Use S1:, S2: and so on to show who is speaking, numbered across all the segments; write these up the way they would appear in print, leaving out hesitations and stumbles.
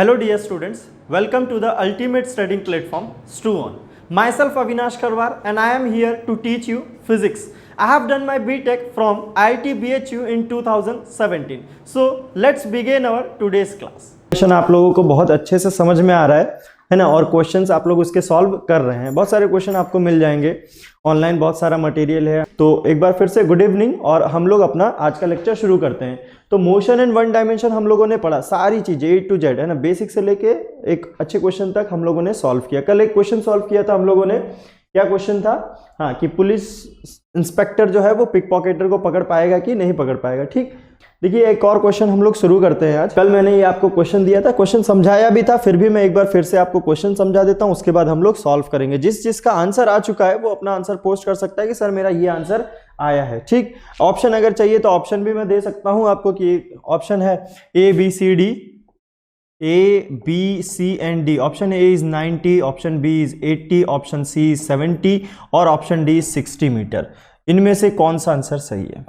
S1: Hello dear students, welcome to the ultimate studying platform StuOn. Myself Avinash Karwar and I am here to teach you physics. I have done my BTech from IIT BHU in 2017. So let's begin our today's class. Question आप लोगों को बहुत अच्छे से समझ में आ रहा है ना, और क्वेश्चंस आप लोग उसके सॉल्व कर रहे हैं। बहुत सारे क्वेश्चन आपको मिल जाएंगे ऑनलाइन, बहुत सारा मटेरियल है। तो एक बार फिर से गुड इवनिंग, और हम लोग अपना आज का लेक्चर शुरू करते हैं। तो मोशन इन वन डायमेंशन हम लोगों ने पढ़ा, सारी चीजें A to Z है ना, बेसिक से लेके एक अच्छे क्वेश्चन तक हम लोगों ने सॉल्व किया। कल एक क्वेश्चन सॉल्व किया था हम लोगों ने, क्या क्वेश्चन था? हाँ, कि पुलिस इंस्पेक्टर जो है वो पिक पॉकेटर को पकड़ पाएगा कि नहीं पकड़ पाएगा। ठीक, देखिए एक और क्वेश्चन हम लोग शुरू करते हैं आज। कल मैंने ये आपको क्वेश्चन दिया था, क्वेश्चन समझाया भी था, फिर भी मैं एक बार फिर से आपको क्वेश्चन समझा देता हूं, उसके बाद हम लोग सॉल्व करेंगे। जिसका आंसर आ चुका है वो अपना आंसर पोस्ट कर सकता है कि सर मेरा ये आंसर आया है। ठीक, ऑप्शन अगर चाहिए तो ऑप्शन भी मैं दे सकता हूं आपको, कि ऑप्शन है A, B, C option A is 90, option B is 80, option C is 70 और ऑप्शन D इज 60 मीटर। इनमें से कौन सा आंसर सही है?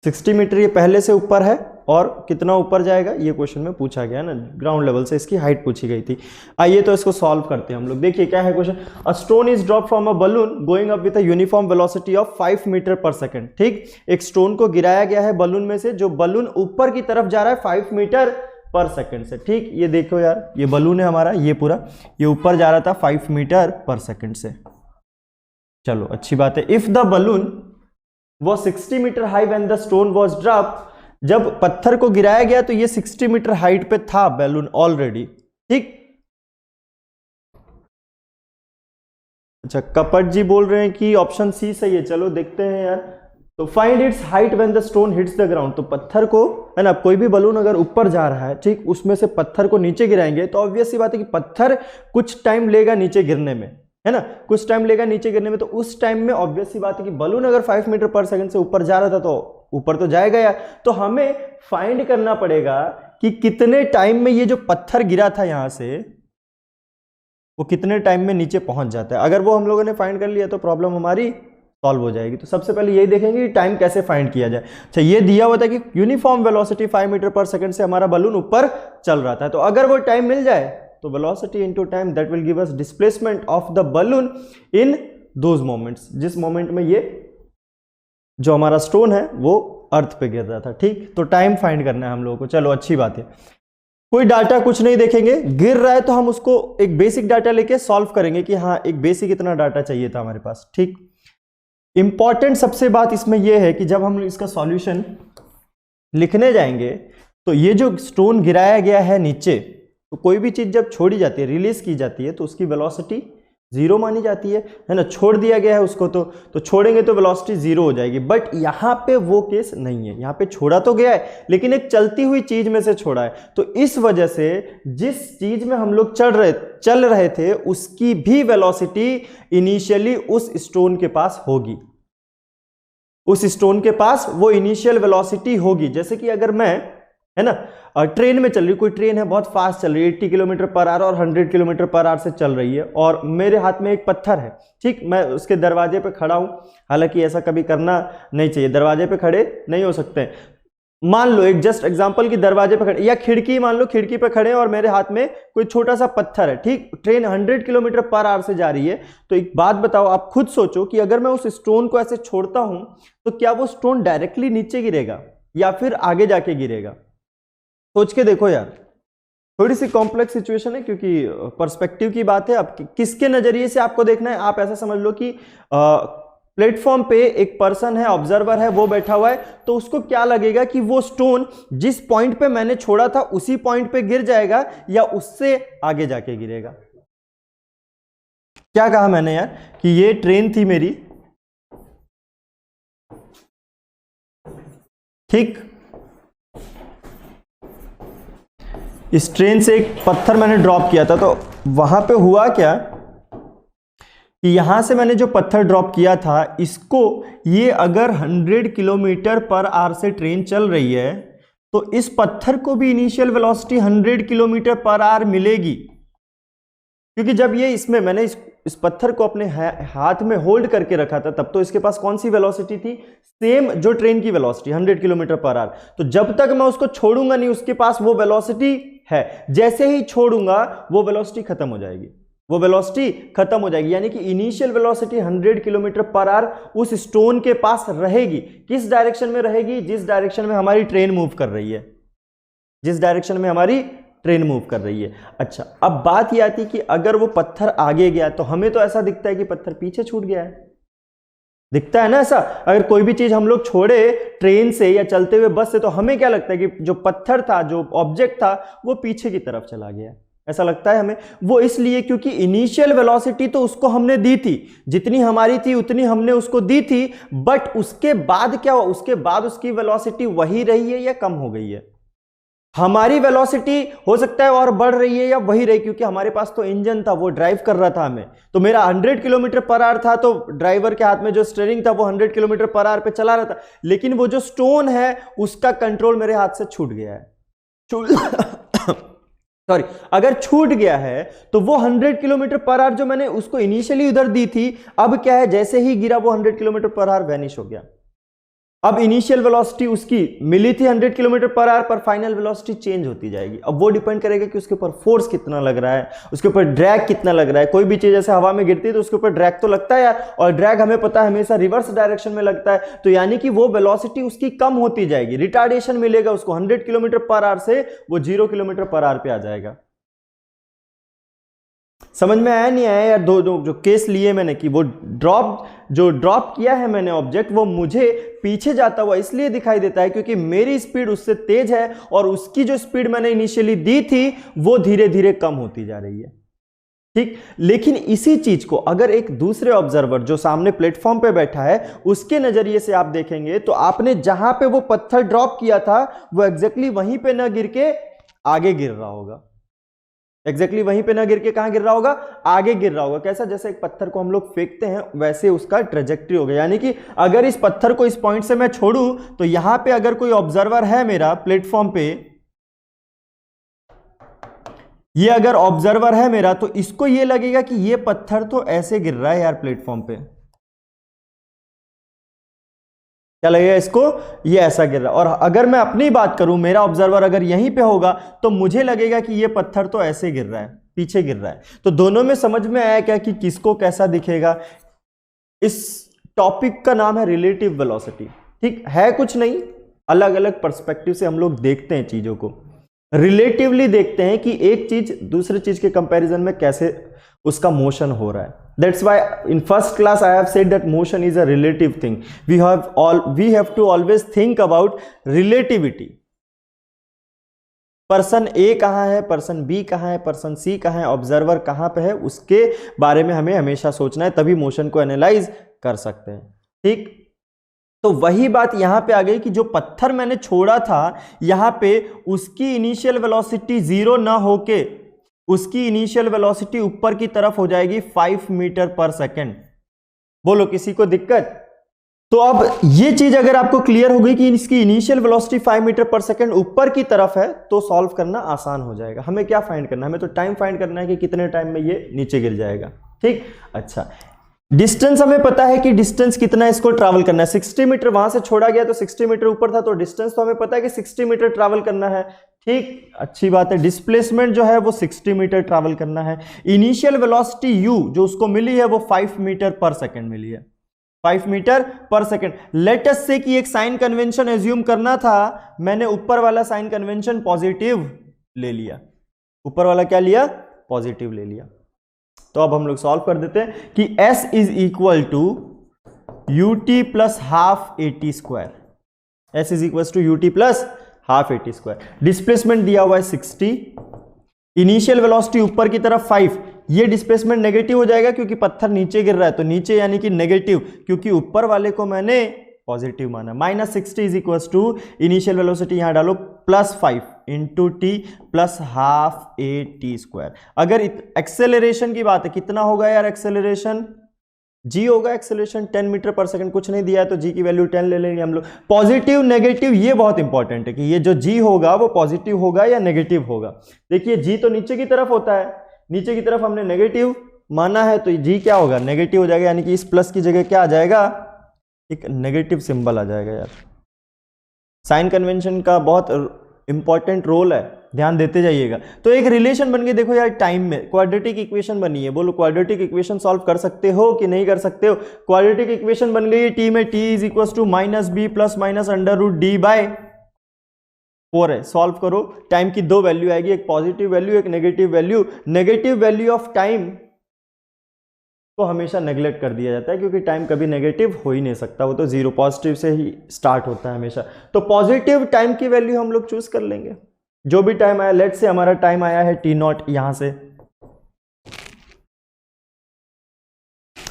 S1: 60 मीटर ये पहले से ऊपर है, और कितना ऊपर जाएगा ये क्वेश्चन में पूछा गया है ना, ग्राउंड लेवल से इसकी हाइट पूछी गई थी। आइए तो इसको सॉल्व करते हैं हम लोग। देखिए क्या है question, a stone is drop from a balloon going up with a uniform velocity of 5 metre per second. ठीक, एक स्टोन को गिराया गया है बलून में से, जो बलून ऊपर की तरफ जा रहा है 5 मीटर पर सेकंड से। ठीक, ये देखो यार, ये बलून है हमारा, ये पूरा ये ऊपर जा रहा था 5 मीटर पर सेकंड से। चलो अच्छी बात है। इफ द बलून वो 60 metre high when the stone was drop, जब पत्थर को गिराया गया तो ये 60 मीटर हाइट पे था बैलून ऑलरेडी। ठीक, अच्छा कपट जी बोल रहे हैं कि ऑप्शन सी सही है। चलो देखते हैं यार। तो find its height when the stone hits the ground, तो पत्थर को है ना, कोई भी बलून अगर ऊपर जा रहा है, ठीक, उसमें से पत्थर को नीचे गिराएंगे तो ऑब्वियस सी बात है कि पत्थर कुछ टाइम लेगा नीचे गिरने में, है ना, कुछ टाइम लेगा नीचे गिरने में। तो उस टाइम में ऑब्वियस सी बात है कि बलून अगर 5 मीटर पर सेकंड से ऊपर जा रहा था तो ऊपर तो जाएगा यार। तो हमें फाइंड करना पड़ेगा कि कितने टाइम में ये जो पत्थर गिरा था यहां से, वो कितने टाइम में नीचे पहुंच जाता है। अगर वो हम लोगों ने फाइंड कर लिया तो प्रॉब्लम हमारी सॉल्व हो जाएगी। तो सबसे पहले यही देखेंगे कि टाइम कैसे फाइंड किया जाए। अच्छा, ये दिया हुआ था कि uniform velocity 5 metre per second से हमारा बलून ऊपर चल रहा था। तो अगर वो टाइम मिल जाए तो velocity into time that will give us displacement of the balloon in those moments, जिस मोमेंट में ये जो हमारा स्टोन है वो अर्थ पे गिर रहा था। ठीक, तो टाइम फाइंड करना है हम लोगों को। चलो अच्छी बात है, कोई डाटा कुछ नहीं देखेंगे, गिर रहा है तो हम उसको एक बेसिक डाटा लेके सॉल्व करेंगे कि हाँ एक बेसिक इतना डाटा चाहिए था हमारे पास। ठीक, इंपॉर्टेंट सबसे बात इसमें यह है कि जब हम इसका सॉल्यूशन लिखने जाएंगे तो ये जो स्टोन गिराया गया है नीचे, तो कोई भी चीज जब छोड़ी जाती है, रिलीज की जाती है, तो उसकी वेलोसिटी 0 मानी जाती है ना। छोड़ दिया गया है उसको तो छोड़ेंगे तो वेलोसिटी 0 हो जाएगी। बट यहां पे वो केस नहीं है, यहां पे छोड़ा तो गया है लेकिन एक चलती हुई चीज में से छोड़ा है। तो इस वजह से जिस चीज में हम लोग चल रहे थे उसकी भी वेलोसिटी इनिशियली उस स्टोन के पास होगी, उस स्टोन के पास वो इनिशियल वेलोसिटी होगी। जैसे कि अगर मैं, है ना, ट्रेन में चल रही, कोई ट्रेन है बहुत फास्ट चल रही है, 80 किलोमीटर पर आवर और 100 किलोमीटर पर आवर से चल रही है, और मेरे हाथ में एक पत्थर है। ठीक, मैं उसके दरवाजे पे खड़ा हूं, हालांकि ऐसा कभी करना नहीं चाहिए, दरवाजे पे खड़े नहीं हो सकते। मान लो एक जस्ट एग्जांपल कि दरवाजे पे खड़े, या खिड़की, मान लो खिड़की पे खड़े हैं और मेरे हाथ में कोई छोटा सा पत्थर है। ठीक, ट्रेन 100 किलोमीटर पर आवर से जा रही है। तो एक बात बताओ, आप खुद सोचो कि अगर मैं उस स्टोन को ऐसे छोड़ता हूं तो क्या वो स्टोन डायरेक्टली नीचे गिरेगा या फिर आगे जाके गिरेगा? सोच के देखो यार, थोड़ी सी कॉम्प्लेक्स सिचुएशन है क्योंकि पर्सपेक्टिव की बात है। अब किसके नजरिए से आपको देखना है, आप ऐसा समझ लो कि प्लेटफॉर्म पे एक पर्सन है, ऑब्जर्वर है, वो बैठा हुआ है, तो उसको क्या लगेगा कि वो स्टोन जिस पॉइंट पे मैंने छोड़ा था उसी पॉइंट पे गिर जाएगा या उससे आगे जाके गिरेगा। क्या कहा मैंने यार, कि ये ट्रेन थी मेरी, ठीक, इस ट्रेन से एक पत्थर मैंने ड्रॉप किया था, तो वहां पे हुआ क्या कि यहां से मैंने जो पत्थर ड्रॉप किया था, इसको ये अगर 100 किलोमीटर पर आवर से ट्रेन चल रही है तो इस पत्थर को भी initial velocity 100 kilometre per hour मिलेगी, क्योंकि जब ये इसमें मैंने इस पत्थर को अपने हाथ में होल्ड करके रखा था तब तो इसके पास कौन सी वेलोसिटी थी, सेम जो ट्रेन की वेलोसिटी 100 किलोमीटर पर आवर। तो जब तक मैं उसको छोड़ूंगा नहीं उसके पास वो वेलोसिटी है, जैसे ही छोड़ूंगा वो वेलोसिटी खत्म हो जाएगी, वो वेलोसिटी खत्म हो जाएगी। यानी कि initial velocity 100 kilometre per hour उस स्टोन के पास रहेगी। किस डायरेक्शन में रहेगी? जिस डायरेक्शन में हमारी ट्रेन मूव कर रही है, जिस डायरेक्शन में हमारी ट्रेन मूव कर रही है। अच्छा, अब बात यह आती है कि अगर वो पत्थर आगे गया तो हमें तो ऐसा दिखता है कि पत्थर पीछे छूट गया है, दिखता है ना ऐसा। अगर कोई भी चीज हम लोग छोड़े ट्रेन से या चलते हुए बस से तो हमें क्या लगता है कि जो पत्थर था, जो ऑब्जेक्ट था, वो पीछे की तरफ चला गया, ऐसा लगता है हमें। वो इसलिए क्योंकि इनिशियल वेलोसिटी तो उसको हमने दी थी, जितनी हमारी थी उतनी हमने उसको दी थी, बट उसके बाद क्या हुआ? उसके बाद उसकी वेलोसिटी वही रही है या कम हो गई है? हमारी वेलोसिटी हो सकता है और बढ़ रही है या वही रही, क्योंकि हमारे पास तो इंजन था, वो ड्राइव कर रहा था हमें। तो मेरा 100 किलोमीटर पर आवर था, तो ड्राइवर के हाथ में जो स्टीयरिंग था वो 100 किलोमीटर पर आवर पे चला रहा था, लेकिन वो जो स्टोन है उसका कंट्रोल मेरे हाथ से छूट गया है। सॉरी, अगर छूट गया है तो वो 100 किलोमीटर पर आवर जो मैंने उसको इनिशियली उधर दी थी, अब क्या है, जैसे ही गिरा वो 100 किलोमीटर पर आवर वैनिश हो गया। अब इनिशियल वेलोसिटी उसकी मिली थी 100 किलोमीटर पर आवर, पर फाइनल वेलोसिटी चेंज होती जाएगी। अब वो डिपेंड करेगा कि उसके ऊपर फोर्स कितना लग रहा है, उसके ऊपर ड्रैग कितना लग रहा है। कोई भी चीज जैसे हवा में गिरती है तो उसके ऊपर ड्रैग तो लगता है यार, और ड्रैग हमें पता है हमेशा रिवर्स डायरेक्शन में लगता है, तो यानी कि वो वेलोसिटी उसकी कम होती जाएगी, रिटार्डेशन मिलेगा उसको। 100 किलोमीटर पर आवर से वो 0 किलोमीटर पर आवर पे आ जाएगा। समझ में आया नहीं आया यार? दो जो केस लिए मैंने कि वो ड्रॉप किया है मैंने ऑब्जेक्ट, वो मुझे पीछे जाता हुआ इसलिए दिखाई देता है क्योंकि मेरी स्पीड उससे तेज है और उसकी जो स्पीड मैंने इनिशियली दी थी वो धीरे धीरे कम होती जा रही है। ठीक, लेकिन इसी चीज को अगर एक दूसरे ऑब्जर्वर जो सामने प्लेटफॉर्म पे बैठा है उसके नजरिए से आप देखेंगे तो आपने जहां पे वो पत्थर ड्रॉप किया था वो एग्जैक्टली वहीं पे न गिर के आगे गिर रहा होगा। एग्जैक्टली वहीं पे ना गिर के कहां गिर रहा होगा? आगे गिर रहा होगा। कैसा? जैसे एक पत्थर को हम लोग फेंकते हैं वैसे उसका ट्रेजेक्टरी होगा। यानी कि अगर इस पत्थर को इस पॉइंट से मैं छोड़ूं तो यहां पे अगर कोई ऑब्जर्वर है मेरा प्लेटफॉर्म पे, ये अगर ऑब्जर्वर है मेरा, तो इसको ये लगेगा कि ये पत्थर तो ऐसे गिर रहा है यार प्लेटफॉर्म पे। क्या लगेगा इसको? ये ऐसा गिर रहा है। और अगर मैं अपनी बात करूं, मेरा ऑब्जर्वर अगर यहीं पे होगा तो मुझे लगेगा कि ये पत्थर तो ऐसे गिर रहा है, पीछे गिर रहा है। तो दोनों में समझ में आया क्या कि किसको कैसा दिखेगा? इस टॉपिक का नाम है रिलेटिव वेलोसिटी। ठीक है, कुछ नहीं, अलग अलग पर्सपेक्टिव से हम लोग देखते हैं चीजों को, रिलेटिवली देखते हैं कि एक चीज दूसरे चीज के कंपैरिजन में कैसे उसका मोशन हो रहा है। That's why in first class I have said that motion is a relative thing. We have to always think about relativity. Person A कहाँ है, पर्सन बी कहाँ है, पर्सन सी कहाँ है, ऑब्जर्वर कहाँ पे है, उसके बारे में हमें हमेशा सोचना है, तभी मोशन को एनालाइज कर सकते हैं। ठीक, तो वही बात यहां पे आ गई कि जो पत्थर मैंने छोड़ा था यहां पे उसकी इनिशियल वेलोसिटी 0 ना होके उसकी इनिशियल वेलोसिटी ऊपर की तरफ हो जाएगी 5 मीटर पर सेकेंड। बोलो किसी को दिक्कत? तो अब ये चीज अगर आपको क्लियर हो गई कि इसकी initial velocity 5 metre per second ऊपर की तरफ है तो सॉल्व करना आसान हो जाएगा। हमें क्या फाइंड करना है? हमें तो टाइम फाइंड करना है कि कितने टाइम में ये नीचे गिर जाएगा। ठीक, अच्छा, डिस्टेंस हमें पता है कि डिस्टेंस कितना है, इसको ट्रैवल करना है। 60 मीटर वहां से छोड़ा गया तो 60 मीटर ऊपर था, तो डिस्टेंस तो हमें पता है कि 60 मीटर ट्रैवल करना है। ठीक, अच्छी बात है। डिस्प्लेसमेंट जो है वो 60 मीटर ट्रैवल करना है। इनिशियल वेलोसिटी u जो उसको मिली है वो 5 मीटर पर सेकेंड मिली है, 5 metre per second. Let us से कि एक साइन कन्वेंशन एज्यूम करना था, मैंने ऊपर वाला साइन कन्वेंशन पॉजिटिव ले लिया। ऊपर वाला क्या लिया? पॉजिटिव ले लिया। तो अब हम लोग सॉल्व कर देते हैं कि s is equal to ut plus half AT square. s is equal to ut plus half AT square. Displacement दिया हुआ है 60, इनिशियल वेलोसिटी ऊपर की तरफ 5। ये डिस्प्लेसमेंट नेगेटिव हो जाएगा क्योंकि पत्थर नीचे गिर रहा है, तो नीचे यानी कि नेगेटिव, क्योंकि ऊपर वाले को मैंने पॉजिटिव माना। Minus 60 is equal to initial velocity यहां डालो plus 5 into t plus half AT square. अगर एक्सेलरेशन की बात है, कितना होगा यार एक्सेलरेशन? g होगा एक्सेलरेशन 10 मीटर पर सेकंड। कुछ नहीं दिया है तो g की वैल्यू 10 ले लेंगे हम लोग। पॉजिटिव नेगेटिव ये बहुत इंपॉर्टेंट है कि ये जो g होगा वो पॉजिटिव होगा या नेगेटिव होगा। देखिए g तो नीचे की तरफ होता है, नीचे की तरफ हमने नेगेटिव माना है तो g क्या होगा? नेगेटिव हो जाएगा, यानी कि इस प्लस की जगह क्या आ जाएगा? एक नेगेटिव सिंबल आ जाएगा यार। साइन कन्वेंशन का बहुत इंपॉर्टेंट रोल है ध्यान देते जाइएगा। तो एक रिलेशन बन गई, देखो यार टाइम में क्वाड्रेटिक इक्वेशन बनी है, बोलो क्वाड्रेटिक इक्वेशन सॉल्व कर सकते हो कि नहीं कर सकते हो? क्वाड्रेटिक इक्वेशन बन गई है टी में, t is equal to minus b plus minus under root d by 4 है। सॉल्व करो, टाइम की दो वैल्यू आएगी, एक पॉजिटिव वैल्यू एक negative value. Negative value of time को हमेशा नेग्लेक्ट कर दिया जाता है क्योंकि टाइम कभी नेगेटिव हो ही नहीं सकता, वो तो जीरो पॉजिटिव से ही स्टार्ट होता है हमेशा। तो पॉजिटिव टाइम की वैल्यू हम लोग चूज कर लेंगे, जो भी टाइम आया। लेट से हमारा टाइम आया है टी नॉट,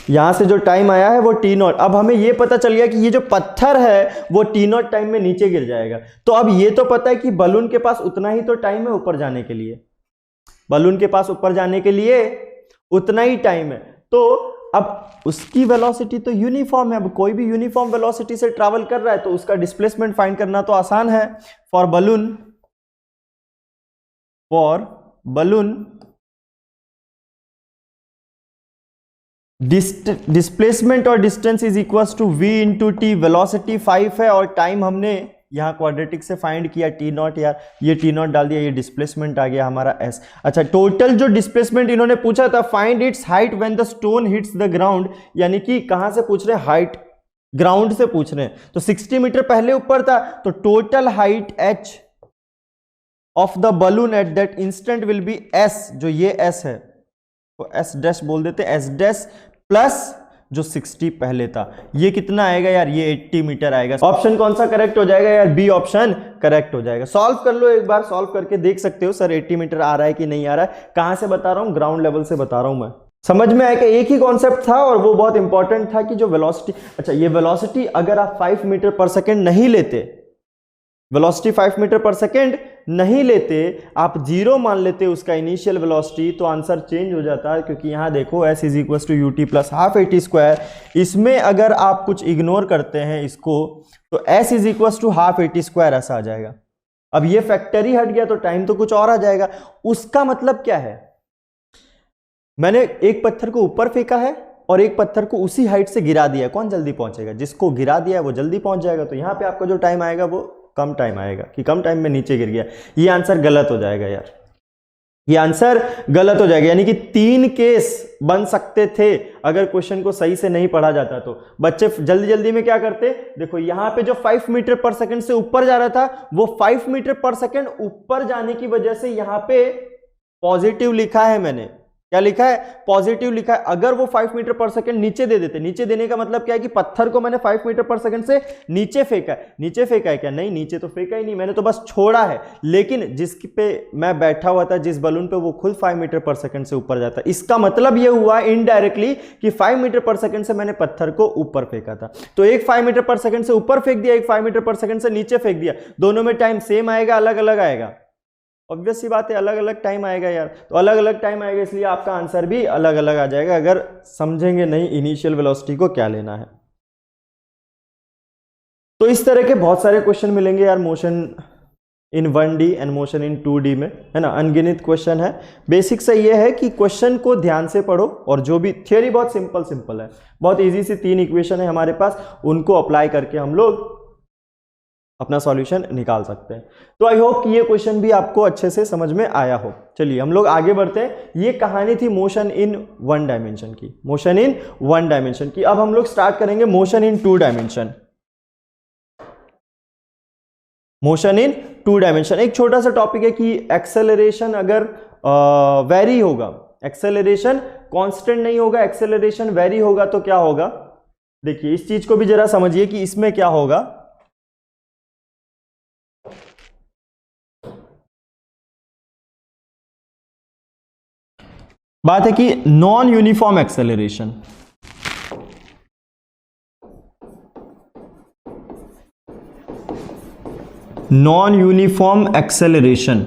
S1: यहां से जो टाइम आया है वो टी नॉट। अब हमें ये पता चल गया कि ये जो पत्थर है वो टी नॉट टाइम में नीचे गिर जाएगा। तो अब ये तो पता है कि बलून के पास उतना ही तो टाइम है ऊपर जाने के लिए, बलून के पास ऊपर जाने के लिए उतना ही टाइम है। तो अब उसकी वेलोसिटी तो यूनिफॉर्म है, अब कोई भी यूनिफॉर्म वेलोसिटी से ट्रैवल कर रहा है तो उसका डिस्प्लेसमेंट फाइंड करना तो आसान है। फॉर बलून डिस्प्लेसमेंट और distance is equal to v into t. Velocity 5 है और टाइम हमने यहां क्वाड्रेटिक से फाइंड किया टी नॉट, यार ये टी नॉट डाल दिया, ये डिस्प्लेसमेंट आ गया हमारा s। अच्छा, टोटल जो डिस्प्लेसमेंट इन्होंने पूछा था, find its height when the stone hits the ground, यानी कि कहां से पूछ रहे हैं? हाइट, ग्राउंड से पूछ रहे हैं। तो 60 मीटर पहले ऊपर था, तो total height h of the balloon at that instant will be s, जो ये s है तो s डैश बोल देते, s डैश प्लस जो 60 पहले था, ये कितना आएगा यार? ये 80 मीटर आएगा। ऑप्शन कौन सा करेक्ट हो जाएगा यार? बी ऑप्शन करेक्ट हो जाएगा। सॉल्व कर लो, एक बार सॉल्व करके देख सकते हो सर 80 मीटर आ रहा है कि नहीं आ रहा है। कहां से बता रहा हूं? ग्राउंड लेवल से बता रहा हूं मैं। समझ में आया कि एक ही कॉन्सेप्ट था और वो बहुत इंपॉर्टेंट था कि जो वेलोसिटी, अच्छा ये वेलोसिटी अगर आप 5 मीटर पर सेकेंड नहीं लेते, वेलोसिटी 5 मीटर पर सेकेंड नहीं लेते, आप जीरो मान लेते उसका इनिशियल वेलोसिटी, तो आंसर चेंज हो जाता है। क्योंकि यहां देखो s is equal to u t plus half AT square, इसमें अगर आप कुछ इग्नोर करते हैं इसको तो s is equal to half AT square ऐसा आ जाएगा। अब ये फैक्टर ही हट गया तो टाइम तो कुछ और आ जाएगा। उसका मतलब क्या है? मैंने एक पत्थर को ऊपर फेंका है और एक पत्थर को उसी हाइट से गिरा दिया, कौन जल्दी पहुंचेगा? जिसको गिरा दिया है वो जल्दी पहुंच जाएगा। तो यहां पे आपका जो टाइम आएगा वो कम टाइम आएगा कि कम टाइम में नीचे गिर गया। ये आंसर गलत हो जाएगा यार, ये आंसर गलत हो जाएगा। यानी कि 3 केस बन सकते थे अगर क्वेश्चन को सही से नहीं पढ़ा जाता तो। बच्चे जल्दी जल्दी में क्या करते, देखो यहां पे जो 5 मीटर पर सेकंड से ऊपर जा रहा था वो 5 मीटर पर सेकंड ऊपर जाने की वजह से यहां पे पॉजिटिव लिखा है मैंने। क्या लिखा है? पॉजिटिव लिखा है। अगर वो 5 मीटर पर सेकंड नीचे दे देते, नीचे देने का मतलब क्या है कि पत्थर को मैंने 5 मीटर पर सेकंड से नीचे फेंका है। नीचे फेंका है क्या? नहीं, नीचे तो फेंका ही नहीं, मैंने तो बस छोड़ा है। लेकिन जिस पे मैं बैठा हुआ था, जिस बलून पे, वो खुद 5 मीटर पर सेकंड से ऊपर जाता है। इसका मतलब ये हुआ इनडायरेक्टली कि 5 मीटर पर सेकंड से मैंने पत्थर को ऊपर फेंका था। तो एक 5 मीटर पर सेकंड से ऊपर फेंक दिया, एक 5 मीटर पर सेकंड से नीचे फेंक दिया, दोनों में टाइम सेम आएगा अलग अलग आएगा? ऑब्वियस सी बात है, अलग अलग टाइम आएगा यार। तो अलग अलग टाइम आएगा, इसलिए आपका आंसर भी अलग अलग आ जाएगा अगर समझेंगे नहीं इनिशियल वेलोसिटी को क्या लेना है। तो इस तरह के बहुत सारे क्वेश्चन मिलेंगे यार, motion in 1D and motion in 2D में, है ना। अनगिनत क्वेश्चन है। बेसिक से ये है कि क्वेश्चन को ध्यान से पढ़ो और जो भी थियोरी बहुत सिंपल है, बहुत इजी सी 3 इक्वेशन है हमारे पास, उनको अप्लाई करके हम लोग अपना सॉल्यूशन निकाल सकते हैं। तो आई होप कि ये क्वेश्चन भी आपको अच्छे से समझ में आया हो। चलिए हम लोग आगे बढ़ते हैं। ये कहानी थी मोशन इन 1 डायमेंशन की, मोशन इन 1 डायमेंशन की। अब हम लोग स्टार्ट करेंगे motion in 2 dimension. Motion in 2 dimension एक छोटा सा टॉपिक है कि एक्सेलरेशन अगर वेरी होगा, एक्सेलरेशन कांस्टेंट नहीं होगा, एक्सेलरेशन वेरी होगा तो क्या होगा। देखिए इस चीज को भी जरा समझिए कि इसमें क्या होगा। बात है कि non uniform acceleration, non uniform acceleration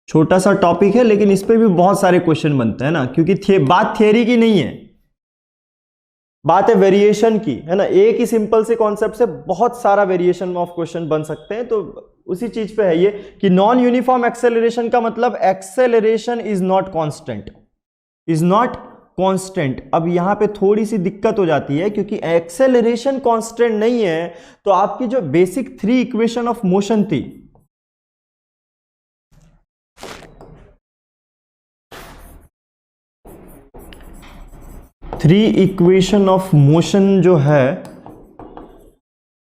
S1: छोटा सा टॉपिक है लेकिन इस पे भी बहुत सारे क्वेश्चन बनते हैं ना, क्योंकि बात थियरी की नहीं है, बात है वेरिएशन की, है ना। एक ही सिंपल से कॉन्सेप्ट से बहुत सारा वेरिएशन ऑफ क्वेश्चन बन सकते हैं। तो उसी चीज पे है ये कि नॉन यूनिफॉर्म एक्सेलरेशन का मतलब acceleration is not constant, is not constant. अब यहां पे थोड़ी सी दिक्कत हो जाती है क्योंकि एक्सेलरेशन कांस्टेंट नहीं है तो आपकी जो बेसिक 3 इक्वेशन ऑफ मोशन थी, थ्री इक्वेशन ऑफ मोशन जो है,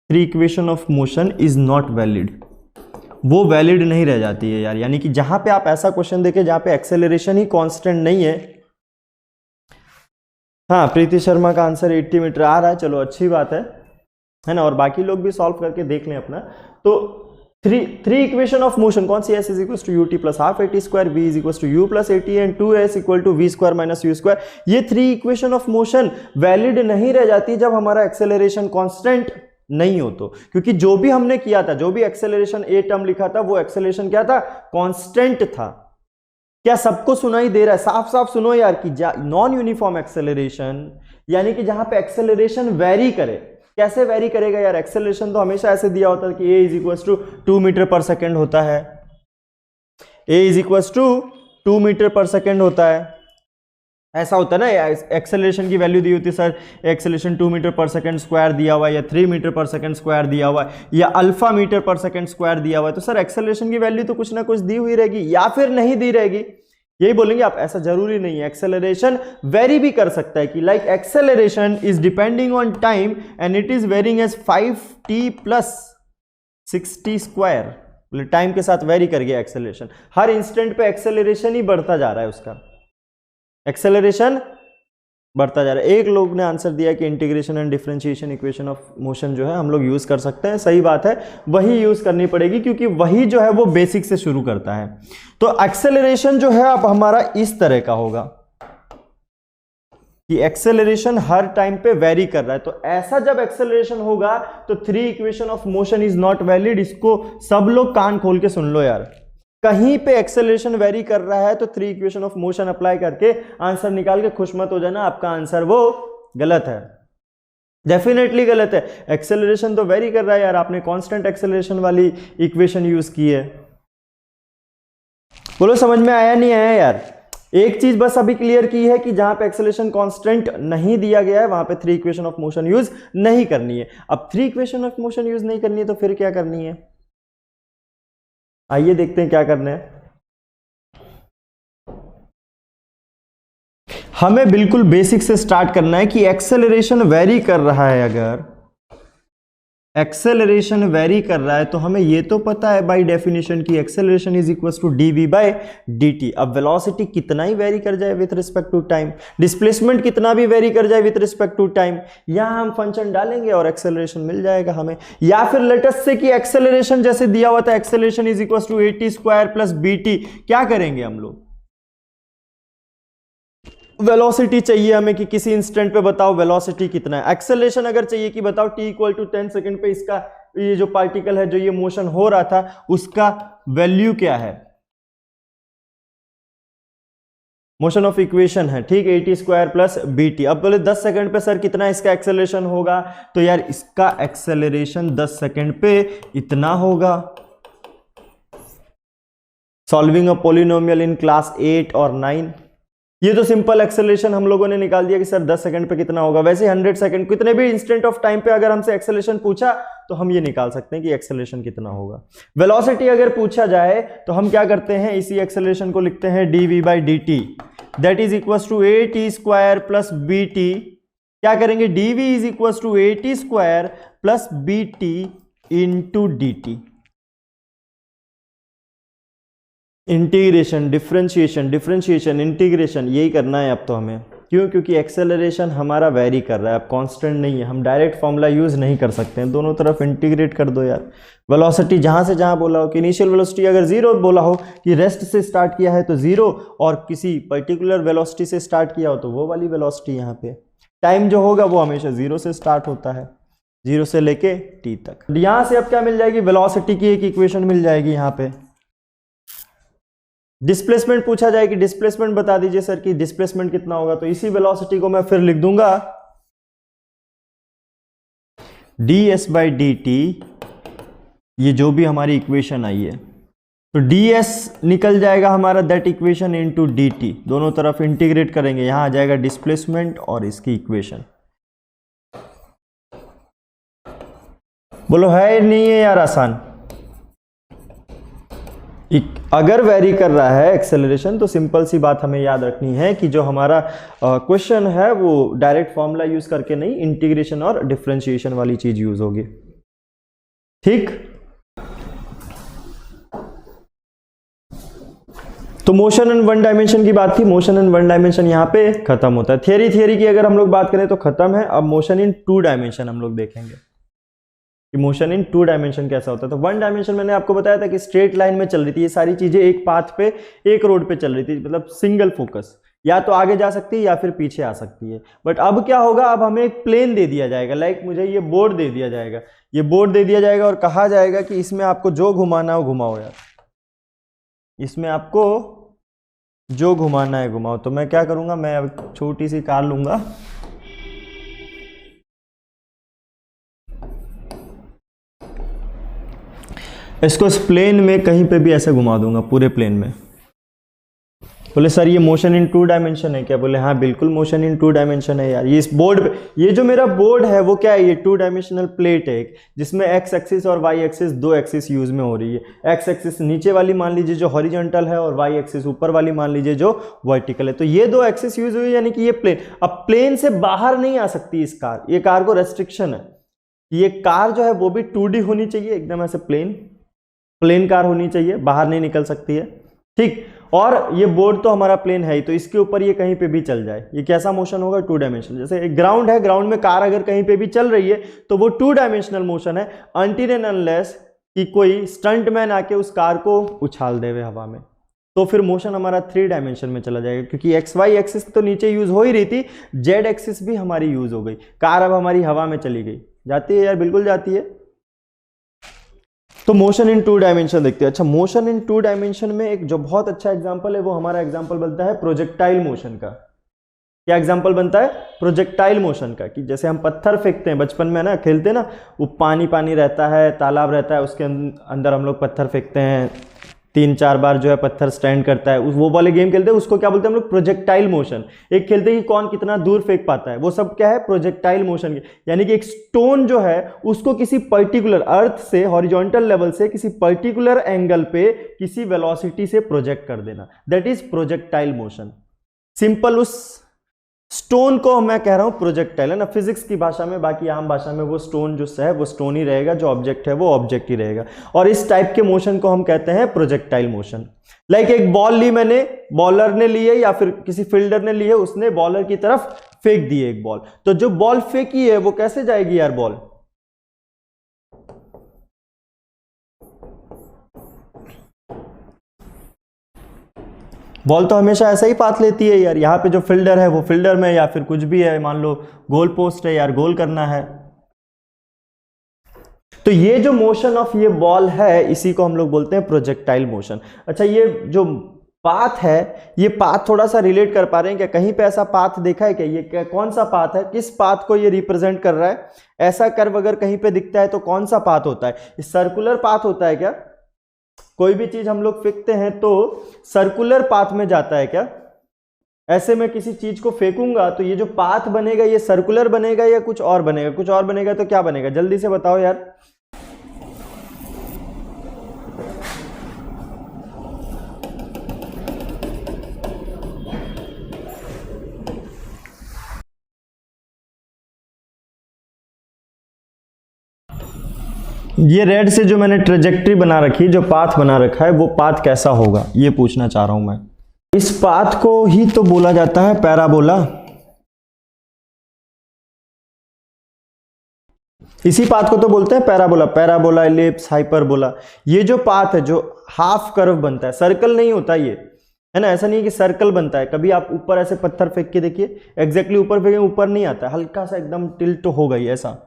S1: three equation of motion is not valid, वो वैलिड नहीं रह जाती है यार। यानी कि जहां पे आप ऐसा क्वेश्चन देखें जहां पे एक्सेलरेशन ही कांस्टेंट नहीं है। हाँ, प्रीति शर्मा का आंसर 80 मीटर आ रहा है, चलो अच्छी बात है ना। और बाकी लोग भी सॉल्व करके देख लें अपना। तो थ्री इक्वेशन ऑफ मोशन कौन सी? s is equal to UT plus half AT square, v is equal to you plus AT and 2s equal to V square minus U square. ये three equation of motion valid नहीं रह जाती जब हमारा acceleration constant नहीं हो तो, क्योंकि जो भी हमने किया था, जो भी एक्सेलरेशन ए टर्म लिखा था, वो एक्सेलरेशन क्या था? कांस्टेंट था। क्या सबको सुनाई दे रहा है? साफ साफ सुनो यार कि नॉन यूनिफॉर्म एक्सेलरेशन यानी कि जहां पे एक्सेलरेशन वेरी करे। कैसे वेरी करेगा यार? एक्सेलरेशन तो हमेशा ऐसे दिया होता है कि a is equal to 2 metre per second होता है, a is equal to 2 metre per second होता है, ऐसा होता है ना। एक्सेलरेशन की वैल्यू दी होती है sir, acceleration 2 metre per second square दिया हुआ है, या 3 मीटर पर सेकेंड स्क्वायर दिया हुआ है, या alpha metre per second square दिया हुआ है। तो सर एक्सेलरेशन की वैल्यू तो कुछ ना कुछ दी हुई रहेगी या फिर नहीं दी रहेगी, यही बोलेंगे आप। ऐसा जरूरी नहीं है, एक्सेलरेशन वेरी भी कर सकता है कि like acceleration is depending on time and it is varying as 5t plus 60 square. Time के साथ वेरी कर गया एक्सेलरेशन, हर इंस्टेंट पे एक्सेलरेशन ही बढ़ता जा रहा है, उसका एक्सेलरेशन बढ़ता जा रहा है। एक लोग ने आंसर दिया कि integration and differentiation equation of motion जो है हम लोग यूज कर सकते हैं। सही बात है, वही यूज करनी पड़ेगी क्योंकि वही जो है वो बेसिक से शुरू करता है। तो एक्सेलरेशन जो है अब हमारा इस तरह का होगा कि एक्सेलरेशन हर टाइम पे वेरी कर रहा है। तो ऐसा जब एक्सेलरेशन होगा तो three equation of motion is not valid. इसको सब लोग कान खोल के सुन लो यार। कहीं पे एक्सेलरेशन वेरी कर रहा है तो three equation of motion apply करके आंसर निकाल के खुश मत हो जाना, आपका आंसर वो गलत है, डेफिनेटली गलत है। एक्सेलरेशन तो वेरी कर रहा है यार, आपने कांस्टेंट एक्सेलरेशन वाली इक्वेशन यूज की है। बोलो समझ में आया नहीं आया यार? एक चीज बस अभी क्लियर की है कि जहां पे एक्सेलरेशन कांस्टेंट नहीं दिया गया है वहां पे three equation of motion use नहीं करनी है। अब three equation of motion use नहीं करनी है तो फिर क्या करनी है? आइए देखते हैं क्या करना है। हमें बिल्कुल बेसिक से स्टार्ट करना है कि एक्सेलरेशन वेरी कर रहा है। अगर एक्सेलरेशन वेरी कर रहा है तो हमें यह तो पता है बाय डेफिनेशन की acceleration is equal to dv by dt। अब वेलोसिटी कितना ही वेरी कर जाए with respect to time, displacement कितना भी वेरी कर जाए विथ रिस्पेक्ट टू टाइम, यहां हम फंक्शन डालेंगे और एक्सेलरेशन मिल जाएगा हमें। या फिर लेटेस्ट से कि एक्सेलरेशन जैसे दिया हुआ था, acceleration is equal to at square plus bt, क्या करेंगे हम लोग? वेलोसिटी चाहिए हमें कि किसी इंस्टेंट पे बताओ वेलोसिटी कितना है। एक्सेलरेशन अगर चाहिए कि बताओ t इक्वल टू 10 सेकेंड पे इसका ये जो पार्टिकल है जो ये मोशन हो रहा था उसका वैल्यू क्या है? मोशन ऑफ इक्वेशन है, ठीक, at स्क्वायर प्लस bt। अब बोले 10 सेकंड पे सर कितना इसका एक्सेलरेशन होगा? तो यार इसका एक्सेलरेशन 10 सेकंड पे इतना होगा। Solving a polynomial in class 8 और 9, ये तो सिंपल एक्सेलरेशन हम लोगों ने निकाल दिया कि सर 10 सेकंड पे कितना होगा। वैसे 100 सेकंड कितने भी इंस्टेंट ऑफ टाइम पे अगर हमसे एक्सेलरेशन पूछा तो हम ये निकाल सकते हैं कि एक्सेलरेशन कितना होगा। वेलोसिटी अगर पूछा जाए तो हम क्या करते हैं, इसी एक्सेलरेशन को लिखते हैं dv by dt, that is equal to at square plus bt। क्या करेंगे? dv is equal to at square plus bt into dt। Integration, differentiation, differentiation, integration, यही करना है अब तो हमें। क्यों? क्योंकि एक्सेलरेशन हमारा वेरी कर रहा है, अब कांस्टेंट नहीं है, हम डायरेक्ट फॉर्मूला यूज नहीं कर सकते हैं। दोनों तरफ इंटीग्रेट कर दो यार। वेलोसिटी जहां से जहां बोला हो कि इनिशियल वेलोसिटी अगर जीरो बोला हो कि रेस्ट से स्टार्ट किया है तो जीरो, और किसी पर्टिकुलर वेलोसिटी से स्टार्ट किया हो तो वो वाली वेलोसिटी। यहाँ पे टाइम जो होगा वो हमेशा जीरो से स्टार्ट होता है, जीरो से लेके t तक। यहां से अब क्या मिल जाएगी? वेलोसिटी की एक इक्वेशन मिल जाएगी। यहाँ पे डिस्प्लेसमेंट पूछा जाए कि डिस्प्लेसमेंट बता दीजिए सर कि डिस्प्लेसमेंट कितना होगा, तो इसी वेलोसिटी को मैं फिर लिख दूंगा ds बाई dt, ये जो भी हमारी इक्वेशन आई है। तो ds निकल जाएगा हमारा दैट इक्वेशन इनटू dt, दोनों तरफ इंटीग्रेट करेंगे, यहां आ जाएगा डिस्प्लेसमेंट और इसकी इक्वेशन। बोलो है नहीं है यार आसान? अगर वेरी कर रहा है एक्सेलरेशन तो सिंपल सी बात हमें याद रखनी है कि जो हमारा क्वेश्चन है वो डायरेक्ट फॉर्मूला यूज करके नहीं, इंटीग्रेशन और डिफरेंशिएशन वाली चीज यूज होगी। ठीक, तो मोशन इन वन डायमेंशन की बात थी, मोशन इन वन डायमेंशन यहां पे खत्म होता है। थियरी की अगर हम लोग बात करें तो खत्म है। अब मोशन इन टू डायमेंशन हम लोग देखेंगे कि मोशन इन टू डायमेंशन कैसा होता है। तो वन डायमेंशन मैंने आपको बताया था कि स्ट्रेट लाइन में चल रही थी, ये सारी चीजें एक पाथ पे एक रोड पे चल रही थी, मतलब सिंगल फोकस, या तो आगे जा सकती है या फिर पीछे आ सकती है। बट अब क्या होगा, अब हमें एक प्लेन दे दिया जाएगा, लाइक मुझे ये बोर्ड दे दिया जाएगा, ये बोर्ड दे दिया जाएगा और कहा जाएगा कि इसमें आपको जो घुमाना है वो घुमाओ यार, इसमें आपको जो घुमाना है घुमाओ। तो मैं क्या करूंगा, मैं अब छोटी सी कार लूंगा, इसको इस प्लेन में कहीं पे भी ऐसे घुमा दूंगा, पूरे प्लेन में। बोले सर ये मोशन इन टू डायमेंशन है क्या? बोले हाँ बिल्कुल मोशन इन टू डायमेंशन है यार। ये इस बोर्ड पे, ये जो मेरा बोर्ड है वो क्या है, ये टू डायमेंशनल प्लेट है एक, जिसमें एक्स एक्सिस और वाई एक्सिस, दो एक्सिस यूज में हो रही है। एक्स एक्सिस नीचे वाली मान लीजिए जो हॉरिजॉन्टल है, और वाई एक्सिस ऊपर वाली मान लीजिए जो वर्टिकल है। तो ये दो एक्सिस यूज हुई, यानी कि ये प्लेन। अब प्लेन से बाहर नहीं आ सकती इस कार, ये कार को रेस्ट्रिक्शन है। ये कार जो है वो भी 2D होनी चाहिए, एकदम ऐसे प्लेन कार होनी चाहिए, बाहर नहीं निकल सकती है। ठीक, और ये बोर्ड तो हमारा प्लेन है ही, तो इसके ऊपर ये कहीं पे भी चल जाए, ये कैसा मोशन होगा, टू डायमेंशनल। जैसे एक ग्राउंड है, ग्राउंड में कार अगर कहीं पे भी चल रही है तो वो टू डायमेंशनल मोशन है, अनटिल एंड अनलेस कि कोई स्टंटमैन आके उस कार को उछाल देवे हवा में, तो फिर मोशन हमारा 3 डायमेंशन में चला जाएगा। क्योंकि एक्स वाई एक्सिस तो नीचे यूज हो ही रही थी, जेड एक्सिस भी हमारी यूज हो गई, कार अब हमारी हवा में चली गई। जाती है यार, बिल्कुल जाती है। तो मोशन इन टू डायमेंशन देखते हैं। अच्छा, मोशन इन टू डायमेंशन में एक जो बहुत अच्छा एग्जांपल है वो हमारा एग्जांपल बनता है प्रोजेक्टाइल मोशन का। क्या एग्जांपल बनता है? प्रोजेक्टाइल मोशन का। कि जैसे हम पत्थर फेंकते हैं बचपन में ना, खेलते ना, वो पानी रहता है, तालाब रहता है, उसके अंदर हम लोग पत्थर फेंकते हैं, 3-4 बार जो है पत्थर स्टैंड करता है, वो वाले गेम खेलते हैं, उसको क्या बोलते हैं हम लोग? Projectile motion. एक खेलते हैं कि कौन कितना दूर फेंक पाता है, वो सब क्या है? प्रोजेक्टाइल मोशन के। यानी कि एक स्टोन जो है उसको किसी पर्टिकुलर अर्थ से, हॉरिजॉन्टल लेवल से किसी पर्टिकुलर एंगल पे किसी वेलोसिटी से प्रोजेक्ट कर देना, that is projectile motion. Simple उस स्टोन को मैं कह रहा हूं प्रोजेक्टाइल, है ना, फिजिक्स की भाषा में। बाकी आम भाषा में वो स्टोन जो है वो स्टोन ही रहेगा, जो ऑब्जेक्ट है वो ऑब्जेक्ट ही रहेगा। और इस टाइप के मोशन को हम कहते हैं प्रोजेक्टाइल मोशन। लाइक एक बॉल ली मैंने, बॉलर ने ली है या फिर किसी फील्डर ने ली है, उसने बॉलर की तरफ फेंक दी है एक बॉल, तो जो बॉल फेंकी है वो कैसे जाएगी यार? बॉल तो हमेशा ऐसा ही पाथ लेती है यार। यहाँ पे जो फील्डर है वो फील्डर में, या फिर कुछ भी है, मान लो गोल पोस्ट है यार, गोल करना है। तो ये जो मोशन ऑफ ये बॉल है, इसी को हम लोग बोलते हैं प्रोजेक्टाइल मोशन। अच्छा, ये जो पाथ है, ये पाथ थोड़ा सा रिलेट कर पा रहे हैं क्या? कहीं पे ऐसा पाथ देखा है क्या? ये कौन सा पाथ है, किस पाथ को ये रिप्रेजेंट कर रहा है? ऐसा कर्व अगर कहीं पे दिखता है तो कौन सा पाथ होता है? सर्कुलर पाथ होता है क्या? कोई भी चीज हम लोग फेंकते हैं तो सर्कुलर पाथ में जाता है क्या? ऐसे मैं किसी चीज को फेंकूंगा तो ये जो पाथ बनेगा ये सर्कुलर बनेगा या कुछ और बनेगा? कुछ और बनेगा तो क्या बनेगा? जल्दी से बताओ यार। ये रेड से जो मैंने ट्रेजेक्ट्री बना रखी, जो पाथ बना रखा है, वो पाथ कैसा होगा ये पूछना चाह रहा हूं मैं। इस पाथ को ही तो बोला जाता है पैराबोला। इसी पाथ को तो बोलते हैं पैराबोला, पैराबोला, एलिप्स, हाइपरबोला। ये जो पाथ है जो हाफ कर्व बनता है, सर्कल नहीं होता ये, है ना। ऐसा नहीं है कि सर्कल बनता है। कभी आप ऊपर ऐसे पत्थर फेंक के देखिए, एग्जैक्टली ऊपर फेंके, ऊपर नहीं आता, हल्का सा एकदम टिल्ट हो गई ऐसा।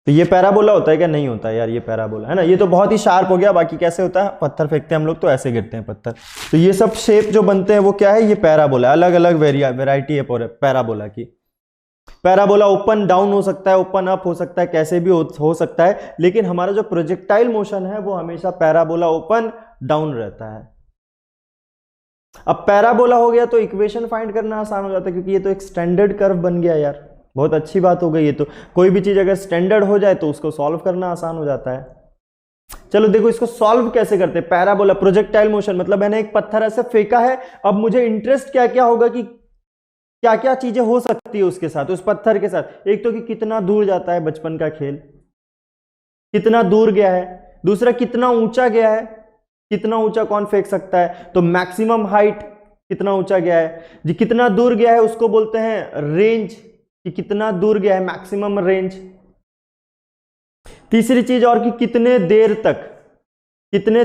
S1: तो ये पैराबोला होता है क्या? नहीं होता यार, ये पैराबोला है ना। ये तो बहुत ही शार्प हो गया। बाकी कैसे होता है? पत्थर फेंकते हैं हम लोग तो ऐसे गिरते हैं पत्थर। तो ये सब शेप जो बनते हैं वो क्या है? ये पैराबोला। अलग अलग वेराइटी है पैराबोला की। पैराबोला ओपन डाउन हो सकता है, ओपन अप हो सकता है, कैसे भी हो सकता है। लेकिन हमारा जो प्रोजेक्टाइल मोशन है वो हमेशा पैराबोला ओपन डाउन रहता है। अब पैराबोला हो गया तो इक्वेशन फाइंड करना आसान हो जाता है, क्योंकि ये तो एक स्टैंडर्ड कर्व बन गया यार। बहुत अच्छी बात हो गई। ये तो कोई भी चीज अगर स्टैंडर्ड हो जाए तो उसको सॉल्व करना आसान हो जाता है। चलो देखो इसको सॉल्व कैसे करते हैं। पैराबोला, प्रोजेक्टाइल मोशन, मतलब मैंने एक पत्थर ऐसे फेंका है, अब मुझे इंटरेस्ट क्या क्या होगा कि क्या क्या चीजें हो सकती है उसके साथ, उस पत्थर के साथ। एक तो कि कितना दूर जाता है, बचपन का खेल, कितना दूर गया है। दूसरा कितना ऊंचा गया है, कितना ऊंचा कौन फेंक सकता है, तो मैक्सिमम हाइट कितना ऊंचा गया है जी। कितना दूर गया है उसको बोलते हैं रेंज, कि कितना दूर गया है, मैक्सिमम रेंज। तीसरी चीज और कि कितने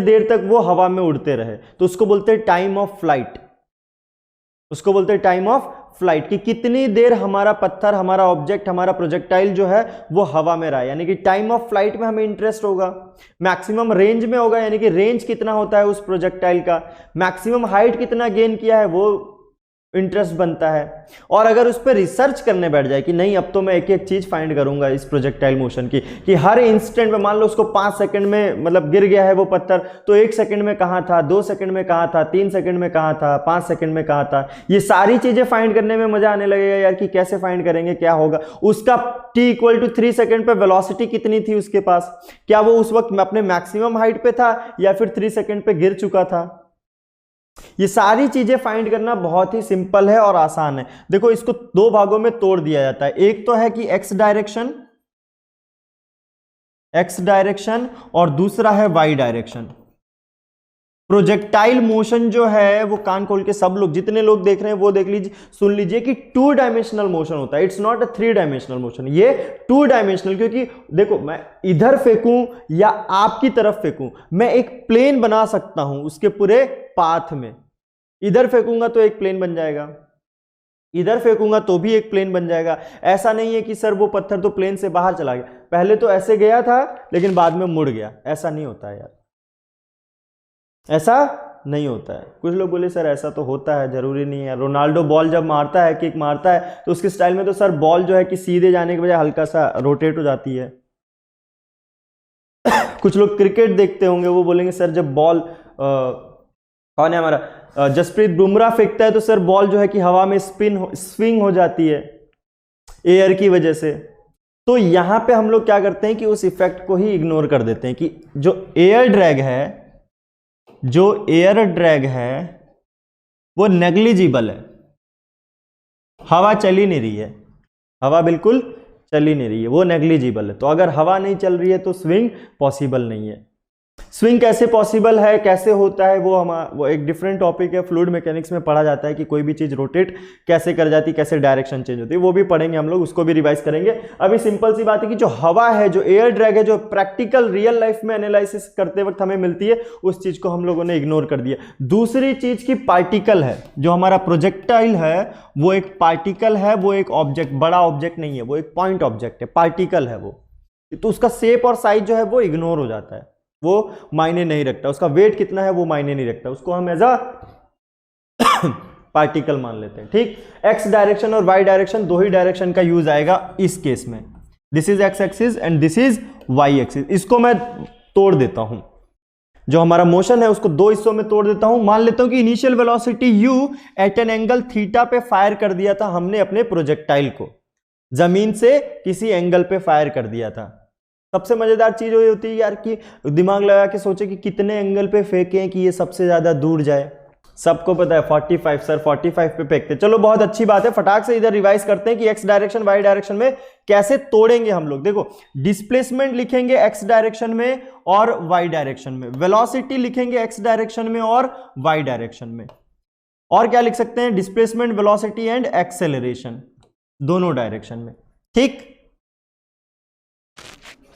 S1: देर तक वो हवा में उड़ते रहे, तो उसको बोलते हैं टाइम ऑफ फ्लाइट, उसको बोलते हैं टाइम ऑफ फ्लाइट, कि कितनी देर हमारा पत्थर, हमारा ऑब्जेक्ट, हमारा प्रोजेक्टाइल जो है वो हवा में रहा है, यानी कि टाइम ऑफ फ्लाइट में हमें इंटरेस्ट होगा। मैक्सिमम रेंज में होगा, यानी कि रेंज कितना होता है उस प्रोजेक्टाइल का। मैक्सिमम हाइट कितना गेन किया है, वो इंटरेस्ट बनता है। और अगर उस पर रिसर्च करने बैठ जाए कि नहीं अब तो मैं एक एक चीज फाइंड करूंगा इस प्रोजेक्टाइल मोशन की, कि हर इंस्टेंट में, मान लो उसको 5 सेकंड में मतलब गिर गया है वो पत्थर, तो 1 सेकंड में कहां था, 2 सेकंड में कहां था, 3 सेकंड में कहां था, 5 सेकंड में कहां था। ये सारी चीजें फाइंड करने में मजा आने लगेगा यार, कि कैसे फाइंड करेंगे, क्या होगा उसका। t=3 सेकंड पे वेलोसिटी कितनी थी उसके पास, क्या वो उस वक्त अपने मैक्सिमम हाइट पे था या फिर 3 सेकंड पे गिर चुका था। ये सारी चीजें फाइंड करना बहुत ही सिंपल है और आसान है। देखो इसको 2 भागों में तोड़ दिया जाता है। एक तो है कि एक्स डायरेक्शन और दूसरा है वाई डायरेक्शन। प्रोजेक्टाइल मोशन जो है वो, कान खोल के सब लोग, जितने लोग देख रहे हैं वो देख लीजिए, सुन लीजिए कि 2 डायमेंशनल मोशन होता है। It's not a 3 dimensional motion, ये 2 डायमेंशनल। क्योंकि देखो मैं इधर फेंकूं या आपकी तरफ फेंकूं, मैं एक प्लेन बना सकता हूं उसके पूरे पाथ में। इधर फेंकूंगा तो एक प्लेन बन जाएगा, इधर फेंकूंगा तो भी एक प्लेन बन जाएगा। ऐसा नहीं है कि सर वो पत्थर तो प्लेन से बाहर चला गया, पहले तो ऐसे गया था लेकिन बाद में मुड़ गया, ऐसा नहीं होता है यार, ऐसा नहीं होता है। कुछ लोग बोले सर ऐसा तो होता है, जरूरी नहीं है। रोनाल्डो बॉल जब मारता है, किक मारता है, तो उसके स्टाइल में तो सर बॉल जो है कि सीधे जाने के बजाय हल्का सा रोटेट हो जाती है। कुछ लोग क्रिकेट देखते होंगे, वो बोलेंगे सर जब बॉल कौन है हमारा जसप्रीत बुमराह फेंकता है तो सर बॉल जो है कि हवा में स्विंग हो जाती है एयर की वजह से। तो यहां पे हम लोग क्या करते हैं कि उस इफेक्ट को ही इग्नोर कर देते हैं, कि जो एयर ड्रैग है वो नेग्लिजिबल है। हवा चल ही नहीं रही है, हवा बिल्कुल चल ही नहीं रही है, वो नेग्लिजिबल है। तो अगर हवा नहीं चल रही है तो स्विंग पॉसिबल नहीं है। स्विंग कैसे पॉसिबल है, कैसे होता है, वो एक डिफरेंट टॉपिक है। फ्लूइड मैकेनिक्स में पढ़ा जाता है कि कोई भी चीज रोटेट कैसे कर जाती है, कैसे डायरेक्शन चेंज होती है, वो भी पढ़ेंगे हम लोग, उसको भी रिवाइज करेंगे। अभी सिंपल सी बात है कि जो हवा है, जो एयर ड्रैग है, जो प्रैक्टिकल रियल लाइफ में एनालिसिस करते वक्त हमें मिलती है, उस चीज को हम लोगों ने इग्नोर कर दिया। दूसरी चीज की पार्टिकल है, जो हमारा प्रोजेक्टाइल है वो एक पार्टिकल है, वो एक ऑब्जेक्ट, बड़ा ऑब्जेक्ट नहीं है, वो एक पॉइंट ऑब्जेक्ट है, पार्टिकल है वो। तो उसका शेप और साइज जो है वो इग्नोर हो जाता है, वो मायने नहीं रखता, उसका वेट कितना है वो मायने नहीं रखता, उसको हम एज अ पार्टिकल मान लेते हैं। ठीक, एक्स डायरेक्शन और वाई डायरेक्शन, 2 ही डायरेक्शन का यूज आएगा इस केस में। This is x axis and this is y axis. इसको मैं तोड़ देता हूं, जो हमारा मोशन है उसको 2 हिस्सों में तोड़ देता हूं। मान लेता हूं कि initial velocity u at an angle theta पे फायर कर दिया था हमने अपने प्रोजेक्टाइल को, जमीन से किसी एंगल पे फायर कर दिया था। सबसे मजेदार चीज ये होती है यार कि दिमाग लगा के सोचे कि कितने एंगल पे फेंकें कि ये सबसे ज्यादा दूर जाए। सबको पता है 45, सर 45 पे फेंकते। चलो बहुत अच्छी बात है, फटाक से इधर रिवाइज करते हैं कि एक्स डायरेक्शन वाई डायरेक्शन में कैसे तोड़ेंगे हम लोग। देखो डिस्प्लेसमेंट लिखेंगे एक्स डायरेक्शन में और वाई डायरेक्शन में, वेलोसिटी लिखेंगे एक्स डायरेक्शन में और वाई डायरेक्शन में, और क्या लिख सकते हैं, डिस्प्लेसमेंट, वेलोसिटी एंड एक्सेलरेशन, दोनों डायरेक्शन में। ठीक,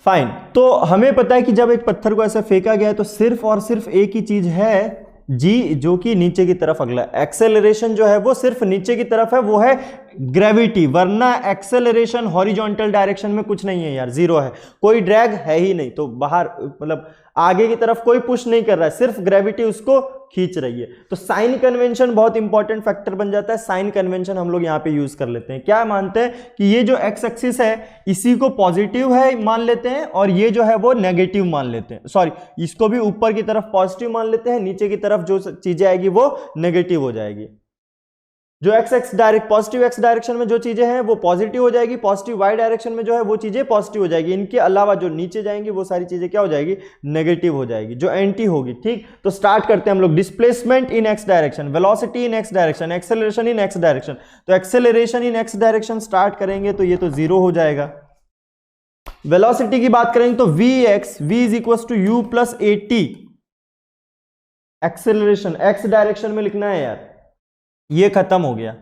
S1: फाइन। तो हमें पता है कि जब एक पत्थर को ऐसा फेंका गया है तो सिर्फ और सिर्फ एक ही चीज है जी, जो कि नीचे की तरफ अगला। एक्सेलरेशन जो है वो सिर्फ नीचे की तरफ है, वो है ग्रेविटी, वरना एक्सेलरेशन हॉरिजॉन्टल डायरेक्शन में कुछ नहीं है यार, जीरो है, कोई ड्रैग है ही नहीं। तो बाहर मतलब आगे की तरफ कोई पुश नहीं कर रहा है, सिर्फ ग्रेविटी उसको खींच रही है। तो साइन कन्वेंशन बहुत इंपॉर्टेंट फैक्टर बन जाता है। साइन कन्वेंशन हम लोग यहां पे यूज कर लेते हैं। क्या मानते हैं कि ये जो एक्स एक्सिस है इसी को पॉजिटिव है मान लेते हैं, और ये जो है वो नेगेटिव मान लेते हैं। सॉरी, इसको भी ऊपर की तरफ पॉजिटिव मान लेते हैं, नीचे की तरफ जो चीजें आएगी वो नेगेटिव हो जाएगी। जो x direct positive x direction में जो चीजें हैं वो पॉजिटिव हो जाएगी, पॉजिटिव वाई डायरेक्शन में जो है वो चीजें पॉजिटिव हो जाएगी, इनके अलावा जो नीचे जाएंगी वो सारी चीजें क्या हो जाएगी, नेगेटिव हो जाएगी, जो एंटी होगी। ठीक, तो स्टार्ट करते हैं हम लोग। Displacement in x direction, velocity in x direction, acceleration in x direction. तो acceleration in x direction start करेंगे तो ये तो 0 हो जाएगा। वेलोसिटी की बात करेंगे तो v is equal to you plus a t. Acceleration x direction में लिखना है यार, ये खत्म हो गया।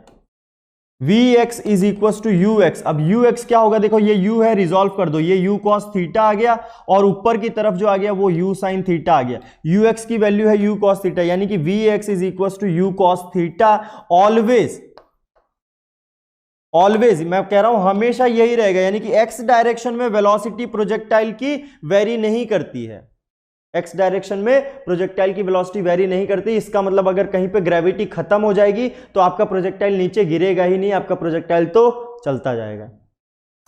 S1: Vx is equal to u x. अब Ux क्या होगा, देखो ये u है, रिजॉल्व कर दो, ये u cos थीटा आ गया और ऊपर की तरफ जो आ गया वो u sin थीटा आ गया। Ux की वैल्यू है u cos थीटा, यानी कि Vx is equal to u cos theta. Always मैं कह रहा हूं हमेशा यही रहेगा, यानी कि x डायरेक्शन में वेलोसिटी प्रोजेक्टाइल की वेरी नहीं करती है। एक्स डायरेक्शन में प्रोजेक्टाइल की वेलोसिटी वेरी नहीं करती। इसका मतलब अगर कहीं पे ग्रेविटी खत्म हो जाएगी तो आपका प्रोजेक्टाइल नीचे गिरेगा ही नहीं, आपका प्रोजेक्टाइल तो चलता जाएगा।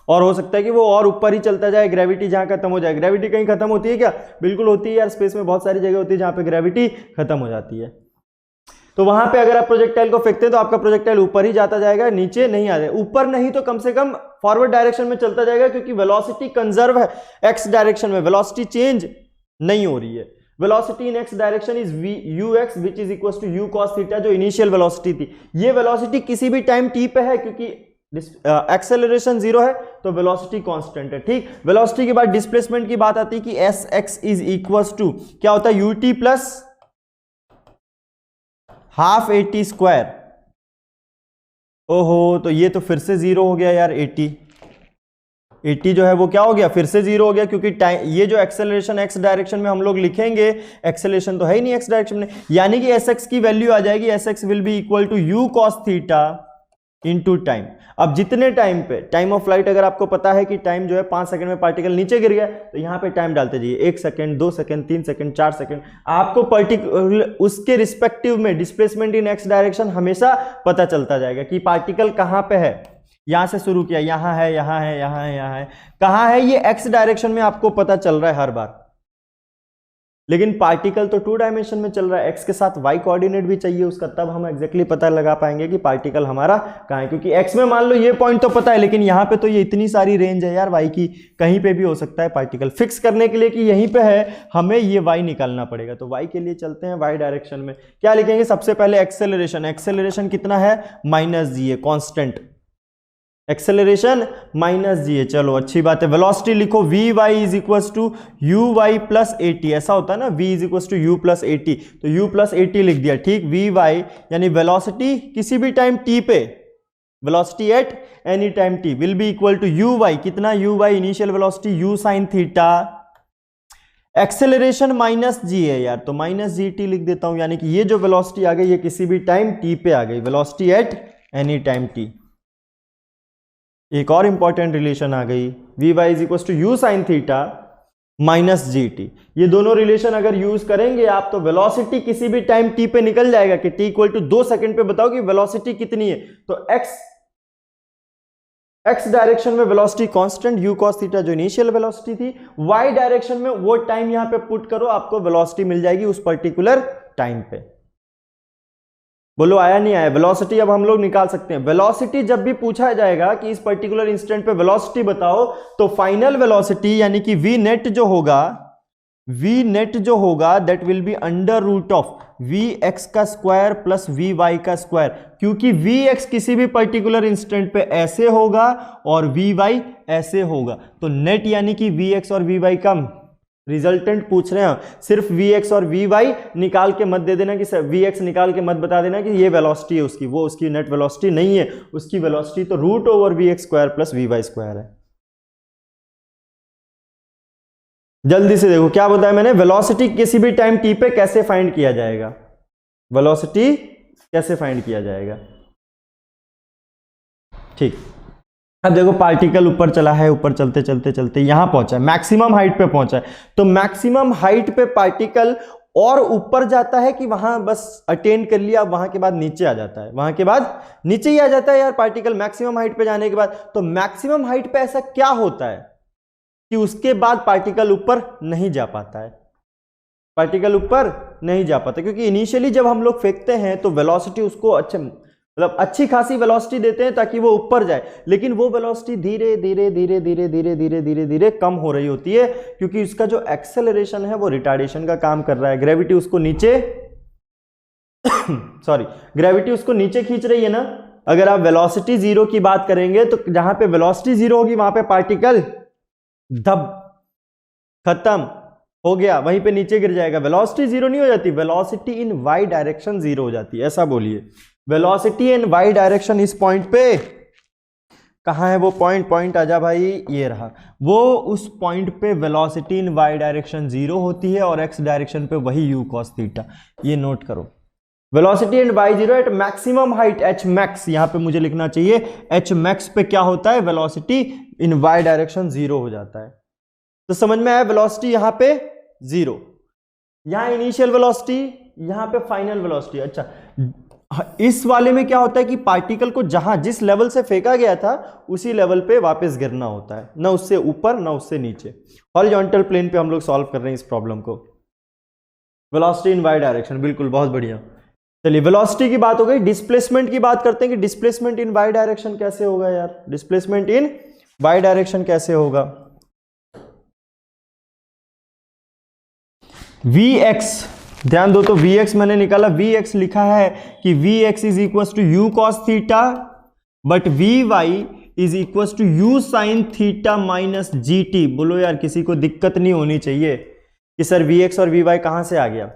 S1: और हो सकता है कि वो और ऊपर ही चलता जाए, ग्रेविटी जहां खत्म हो जाए। ग्रेविटी कहीं खत्म होती है क्या? बिल्कुल होती है यार, स्पेस में बहुत सारी जगह होती है जहां पे ग्रेविटी खत्म हो जाती है। तो वहां पे अगर आप प्रोजेक्टाइल को फेंकते हैं तो आपका प्रोजेक्टाइल ऊपर ही जाता जाएगा, नीचे नहीं आ जाएगा। ऊपर नहीं तो कम से कम फॉरवर्ड डायरेक्शन में चलता जाएगा, क्योंकि वेलोसिटी कंजर्व है एक्स डायरेक्शन में, वेलोसिटी चेंज नहीं हो रही है। Velocity in x direction is ux which is equal to u cos theta, जो इनिशियल वेलोसिटी थी। ये वेलोसिटी किसी भी टाइम t पे है, क्योंकि एक्सेलरेशन 0 है तो वेलोसिटी कांस्टेंट है। ठीक, वेलोसिटी के बाद डिस्प्लेसमेंट की बात आती है कि sx इज इक्वल टू क्या होता है, ut plus half at square. ओहो, तो ये तो फिर से 0 हो गया यार। 80 जो है वो क्या हो गया, फिर से 0 हो गया, क्योंकि टाइम ये जो एक्सेलरेशन एक्स डायरेक्शन में हम लोग लिखेंगे, एक्सेलरेशन तो है ही नहीं एक्स डायरेक्शन में, यानी कि एस की वैल्यू आ जाएगी, s will be equal to you cos theta into time. अब जितने टाइम पे, टाइम ऑफ फ्लाइट अगर आपको पता है कि टाइम जो है 5 सेकंड में पार्टिकल नीचे गिर गया, तो यहां पे टाइम डालते जाइए, 1 सेकंड, 2 सेकंड, 3 सेकंड, 4 सेकंड। आपको पर्टिकुलर उसके रिस्पेक्टिव में डिस्प्लेसमेंट इन एक्स डायरेक्शन हमेशा पता चलता जाएगा कि पार्टिकल कहां पे है। यहां से शुरू किया, यहां है, यहां है, यहां है, यहां है, कहां है, ये एक्स डायरेक्शन में आपको पता चल रहा है हर बार। लेकिन पार्टिकल तो 2 डायमेंशन में चल रहा है, एक्स के साथ वाई कोऑर्डिनेट भी चाहिए उसका, तब हम एग्जैक्टली पता लगा पाएंगे कि पार्टिकल हमारा कहां है। क्योंकि एक्स में मान लो ये पॉइंट तो पता है, लेकिन यहां पे तो ये इतनी सारी रेंज है यार वाई की, कहीं पे भी हो सकता है पार्टिकल। फिक्स करने के लिए कि यहीं पे है, हमें ये वाई निकालना पड़ेगा। तो वाई के लिए चलते हैं वाई डायरेक्शन में, क्या लिखेंगे सबसे पहले, एक्सेलरेशन। एक्सेलरेशन कितना है, -g, कांस्टेंट एक्सेलरेशन -g। चलो अच्छी बात है। वेलोसिटी लिखो, vy is equal to uy plus at, ऐसा होता है ना, v is equal to u plus at, तो u प्लस at लिख दिया। ठीक, vy यानी वेलोसिटी किसी भी टाइम t पे, velocity at any time t will be equal to uy, कितना uy, initial velocity u sin theta. Acceleration -g है यार, तो -gt लिख देता हूं, यानी कि ये जो वेलोसिटी आ गई ये किसी भी टाइम t पे आ गई, velocity at any time t। एक और इंपॉर्टेंट रिलेशन आ गई, vy is equal to u sin theta minus gt। ये दोनों रिलेशन अगर यूज करेंगे आप, तो वेलोसिटी किसी भी टाइम t पे निकल जाएगा कि t इक्वल टू 2 सेकंड पे बताओ कि वेलोसिटी कितनी है, तो x डायरेक्शन में velocity constant u cos theta जो इनिशियल वेलोसिटी थी, y डायरेक्शन में वो टाइम यहां पे पुट करो, आपको वेलोसिटी मिल जाएगी उस पर्टिकुलर टाइम पे। बोलो आया नहीं आया? वेलोसिटी अब हम लोग निकाल सकते हैं। वेलोसिटी जब भी पूछा जाएगा कि इस पर्टिकुलर इंस्टेंट पे वेलोसिटी बताओ, तो फाइनल वेलोसिटी यानी कि v नेट जो होगा that will be under root of vx का स्क्वायर प्लस vy का स्क्वायर, क्योंकि vx किसी भी पर्टिकुलर इंस्टेंट पे ऐसे होगा और vy ऐसे होगा, तो नेट यानी कि vx और vy का रिजल्टेंट पूछ रहे हैं। सिर्फ vx और vy निकाल के मत दे देना कि vx निकाल के मत बता देना कि ये वेलोसिटी है उसकी, वो उसकी नेट वेलोसिटी नहीं है, उसकी वेलोसिटी तो root over vx square plus vy square है। जल्दी से देखो क्या बताया मैंने, वेलोसिटी किसी भी टाइम t पे कैसे फाइंड किया जाएगा, वेलोसिटी कैसे फाइंड किया जाएगा। ठीक, अब देखो पार्टिकल ऊपर चला है, ऊपर चलते चलते चलते यहां पहुंचा है, मैक्सिमम हाइट पे पहुंचा है। तो मैक्सिमम हाइट पे पार्टिकल और ऊपर जाता है कि वहां बस अटेन कर लिया, वहां के बाद नीचे आ जाता है, वहां के बाद नीचे ही आ जाता है यार पार्टिकल मैक्सिमम हाइट पे जाने के बाद। तो मैक्सिमम हाइट पे ऐसा क्या होता है कि उसके बाद पार्टिकल ऊपर नहीं जा पाता है, पार्टिकल ऊपर नहीं जा पाता, क्योंकि इनिशियली जब हम लोग फेंकते हैं तो वेलोसिटी उसको अच्छा मतलब अच्छी खासी वेलोसिटी देते हैं ताकि वो ऊपर जाए, लेकिन वो वेलोसिटी धीरे धीरे धीरे धीरे धीरे धीरे धीरे धीरे कम हो रही होती है, क्योंकि उसका जो एक्सेलरेशन है वो रिटार्डेशन का काम कर रहा है। ग्रेविटी उसको नीचे सॉरी, ग्रेविटी उसको नीचे खींच रही है ना। अगर आप वेलोसिटी जीरो की बात करेंगे तो जहां पे वेलोसिटी जीरो होगी वहां पे पार्टिकल धब खत्म हो गया, वहीं पे नीचे गिर जाएगा। वेलोसिटी जीरो नहीं हो जाती, velocity in Y direction zero हो जाती है, ऐसा बोलिए। वेलोसिटी इन वाई डायरेक्शन इस पॉइंट पे, कहां है वो पॉइंट, पॉइंट आजा भाई, ये रहा वो। उस पॉइंट पे velocity in Y direction zero होती है और एक्स डायरेक्शन पे वही यू कॉस थीटा। ये नोट करो, velocity and y zero at maximum height h max, यहां पे मुझे लिखना चाहिए एच मैक्स पे क्या होता है, velocity in Y direction zero हो जाता है। तो समझ में आया, वेलोसिटी यहां पे जीरो, यहां इनिशियल वेलोसिटी, यहां पे फाइनल वेलोसिटी। अच्छा, इस वाले में क्या होता है कि पार्टिकल को जहां जिस लेवल से फेंका गया था उसी लेवल पे वापस गिरना होता है, ना उससे ऊपर ना उससे नीचे। हॉरिजॉन्टल प्लेन पे हम लोग सॉल्व कर रहे हैं इस प्रॉब्लम को। वेलोसिटी इन वाई डायरेक्शन, बिल्कुल, बहुत बढ़िया। चलिए, वेलोसिटी की बात हो गई, डिस्प्लेसमेंट की बात करते हैं कि डिस्प्लेसमेंट इन वाई डायरेक्शन कैसे होगा यार, डिस्प्लेसमेंट इन वाई डायरेक्शन कैसे होगा। Vx, ध्यान दो, तो Vx मैंने निकाला, Vx लिखा है कि Vx is equal to you cos theta, but Vy is equal to you sine theta minus GT। बोलो यार, किसी को दिक्कत नहीं होनी चाहिए कि सर Vx और Vy कहां से आ गया,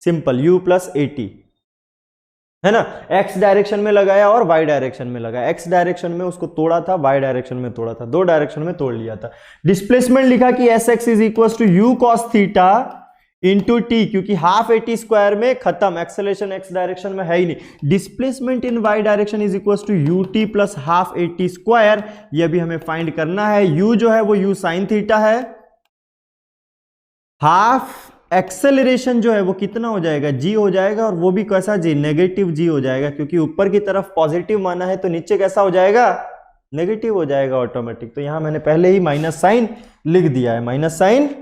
S1: सिंपल, u प्लस AT है ना। x डायरेक्शन में लगाया और y डायरेक्शन में लगाया, x डायरेक्शन में उसको तोड़ा था, y डायरेक्शन में तोड़ा था, दो डायरेक्शन में तोड़ लिया था। डिस्प्लेसमेंट लिखा कि Sx is equal to you cos theta into t, क्योंकि हाफ AT स्क्वायर में खत्म, एक्सेलरेशन एक्स डायरेक्शन में है ही नहीं। Displacement in Y direction is equal to u t plus half AT square, ये भी हमें फाइंड करना है। u जो है वो u साइन थीटा है, हाफ एक्सेलरेशन जो है वो कितना हो जाएगा, g हो जाएगा, और वो भी कैसा g, नेगेटिव g हो जाएगा, क्योंकि ऊपर की तरफ पॉजिटिव माना है तो नीचे कैसा हो जाएगा, नेगेटिव हो जाएगा ऑटोमेटिक। तो यहां मैंने पहले ही माइनस साइन लिख दिया है, माइनस साइन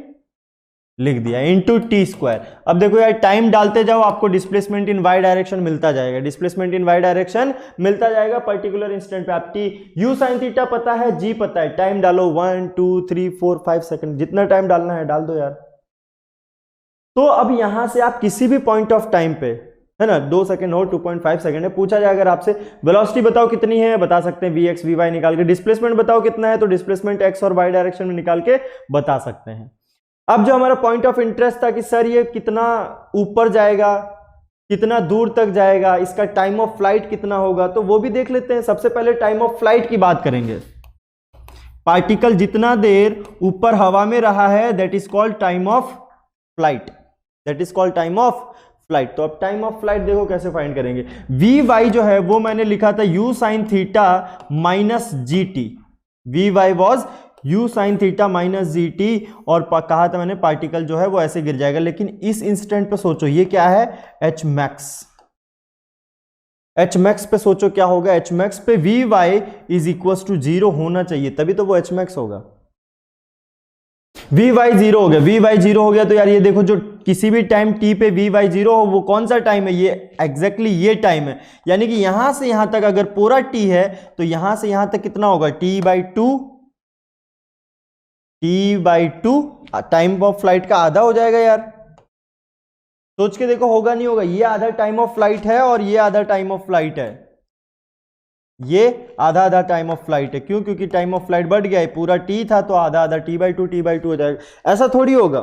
S1: लिख दिया, इंटू टी स्क्वायर। अब देखो यार, टाइम डालते जाओ, आपको डिस्प्लेसमेंट इन वाई डायरेक्शन मिलता जाएगा, डिस्प्लेसमेंट इन वाई डायरेक्शन मिलता जाएगा पर्टिकुलर इंस्टेंट पे। आप टी यू साइन थीटा पता है, जी पता है, टाइम डालो 1 2 3 4 5 सेकंड, जितना टाइम डालना है डाल दो यार। तो अब यहां से आप किसी भी पॉइंट ऑफ टाइम पे, है ना, 2 सेकंड हो, 2.5 सेकंड है, पूछा जाए अगर आपसे वेलोसिटी बताओ कितनी है, बता सकते हैं Vx Vy निकाल के। डिस्प्लेसमेंट बताओ कितना है, तो डिस्प्लेसमेंट x और y डायरेक्शन में निकाल के बता सकते हैं। अब जो हमारा पॉइंट ऑफ इंटरेस्ट था कि सर ये कितना ऊपर जाएगा, कितना दूर तक जाएगा, इसका टाइम ऑफ फ्लाइट कितना होगा, तो वो भी देख लेते हैं। सबसे पहले टाइम ऑफ फ्लाइट की बात करेंगे। पार्टिकल जितना देर ऊपर हवा में रहा है, that is called time of flight, that is called time of flight. तो अब टाइम ऑफ फ्लाइट देखो कैसे फाइंड करेंगे। Vy जो है वो मैंने लिखा था u sign theta minus GT, Vy was u sign theta minus GT, और कहा था मैंने पार्टिकल जो है वो ऐसे गिर जाएगा। लेकिन इस इंस्टेंट पे सोचो, ये क्या है, h max, h max पे सोचो क्या होगा, h max पे Vy इज इक्वल टू 0 होना चाहिए, तभी तो वो h max होगा। Vy 0 हो गया, Vy 0 हो गया, तो यार ये देखो, जो किसी भी टाइम t पे Vy 0 हो, वो कौन सा टाइम है, ये एग्जैक्टली ये टाइम है। यानी कि यहां से यहां तक अगर पूरा t है तो यहां से यहां तक कितना होगा, t/2 टाइम ऑफ फ्लाइट का आधा हो जाएगा यार। सोच के देखो, होगा नहीं होगा, ये आधा टाइम ऑफ फ्लाइट है और ये आधा टाइम ऑफ फ्लाइट है, ये आधा आधा टाइम ऑफ फ्लाइट है। क्यों, क्योंकि टाइम ऑफ फ्लाइट बढ़ गया है, पूरा t था तो आधा आधा t/2 हो जाएगा। ऐसा थोड़ी होगा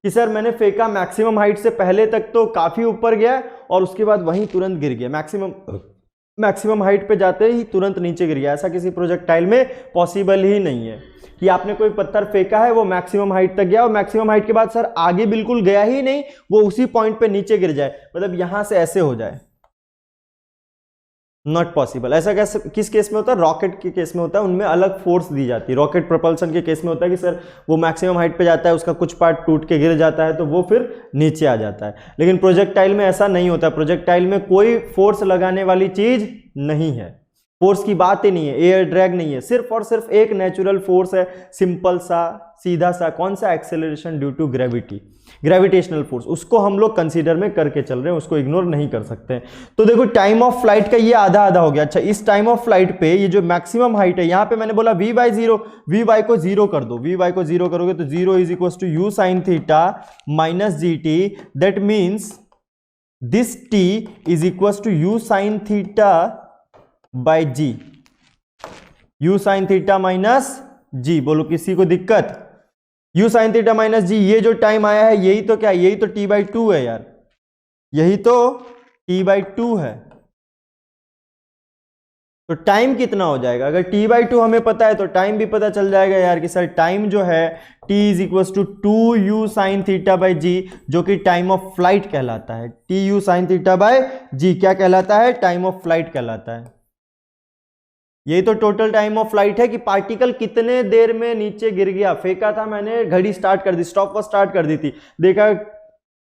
S1: कि सर मैंने फेंका मैक्सिमम हाइट से पहले तक तो काफी ऊपर गया और उसके बाद वहीं तुरंत गिर गया, मैक्सिमम हाइट पे जाते ही तुरंत नीचे गिर गया। ऐसा किसी प्रोजेक्टाइल में पॉसिबल ही नहीं है कि आपने कोई पत्थर फेंका है, वो मैक्सिमम हाइट तक गया और मैक्सिमम हाइट के बाद सर आगे बिल्कुल गया ही नहीं, वो उसी पॉइंट पे नीचे गिर जाए, मतलब यहां से ऐसे हो जाए, नॉट पॉसिबल। ऐसा कैसे, किस केस में होता है, रॉकेट के केस में होता है, उनमें अलग फोर्स दी जाती है। रॉकेट प्रोपल्सन के केस में होता है कि सर वो मैक्सिमम हाइट पे जाता है, उसका कुछ पार्ट टूट के गिर जाता है तो वो फिर नीचे आ जाता है। लेकिन प्रोजेक्टाइल में ऐसा नहीं होता, प्रोजेक्टाइल में कोई फोर्स लगाने वाली चीज नहीं है, फोर्स की बात ही नहीं है, एयर ड्रैग नहीं है, सिर्फ और सिर्फ एक नेचुरल फोर्स है, सिंपल सा सीधा सा, कौन सा, acceleration due to gravity. Gravitational force, उसको हम लोग कंसीडर में करके चल रहे हैं, उसको इग्नोर नहीं कर सकते हैं। तो देखो टाइम ऑफ फ्लाइट का ये आधा आधा हो गया। अच्छा, इस टाइम ऑफ फ्लाइट पे ये जो मैक्सिमम हाइट है, यहां पे मैंने बोला v by zero, V Y को जीरो कर दो, वी वाई को जीरो करोगे तो zero is equal to you sine theta minus G T, that means this t is equal to you sine theta by G, U sine theta minus G. बोलो किसी को दिक्कत? U sine theta minus G, ये जो time आया है यही तो क्या, यही तो t बाई टू है यार, यही तो t बाई टू है। तो टाइम कितना हो जाएगा? अगर t बाई टू हमें पता है तो टाइम भी पता चल जाएगा यार कि सर टाइम जो है t is equal to two you sine theta by G, जो कि टाइम ऑफ फ्लाइट कहलाता है। T U sine theta by G क्या कहलाता है? टाइम ऑफ फ्लाइट कहलाता है। यही तो टोटल टाइम ऑफ फ्लाइट है कि पार्टिकल कितने देर में नीचे गिर गया। फेंका था मैंने, घड़ी स्टार्ट कर दी, स्टॉप वॉच स्टार्ट कर दी थी, देखा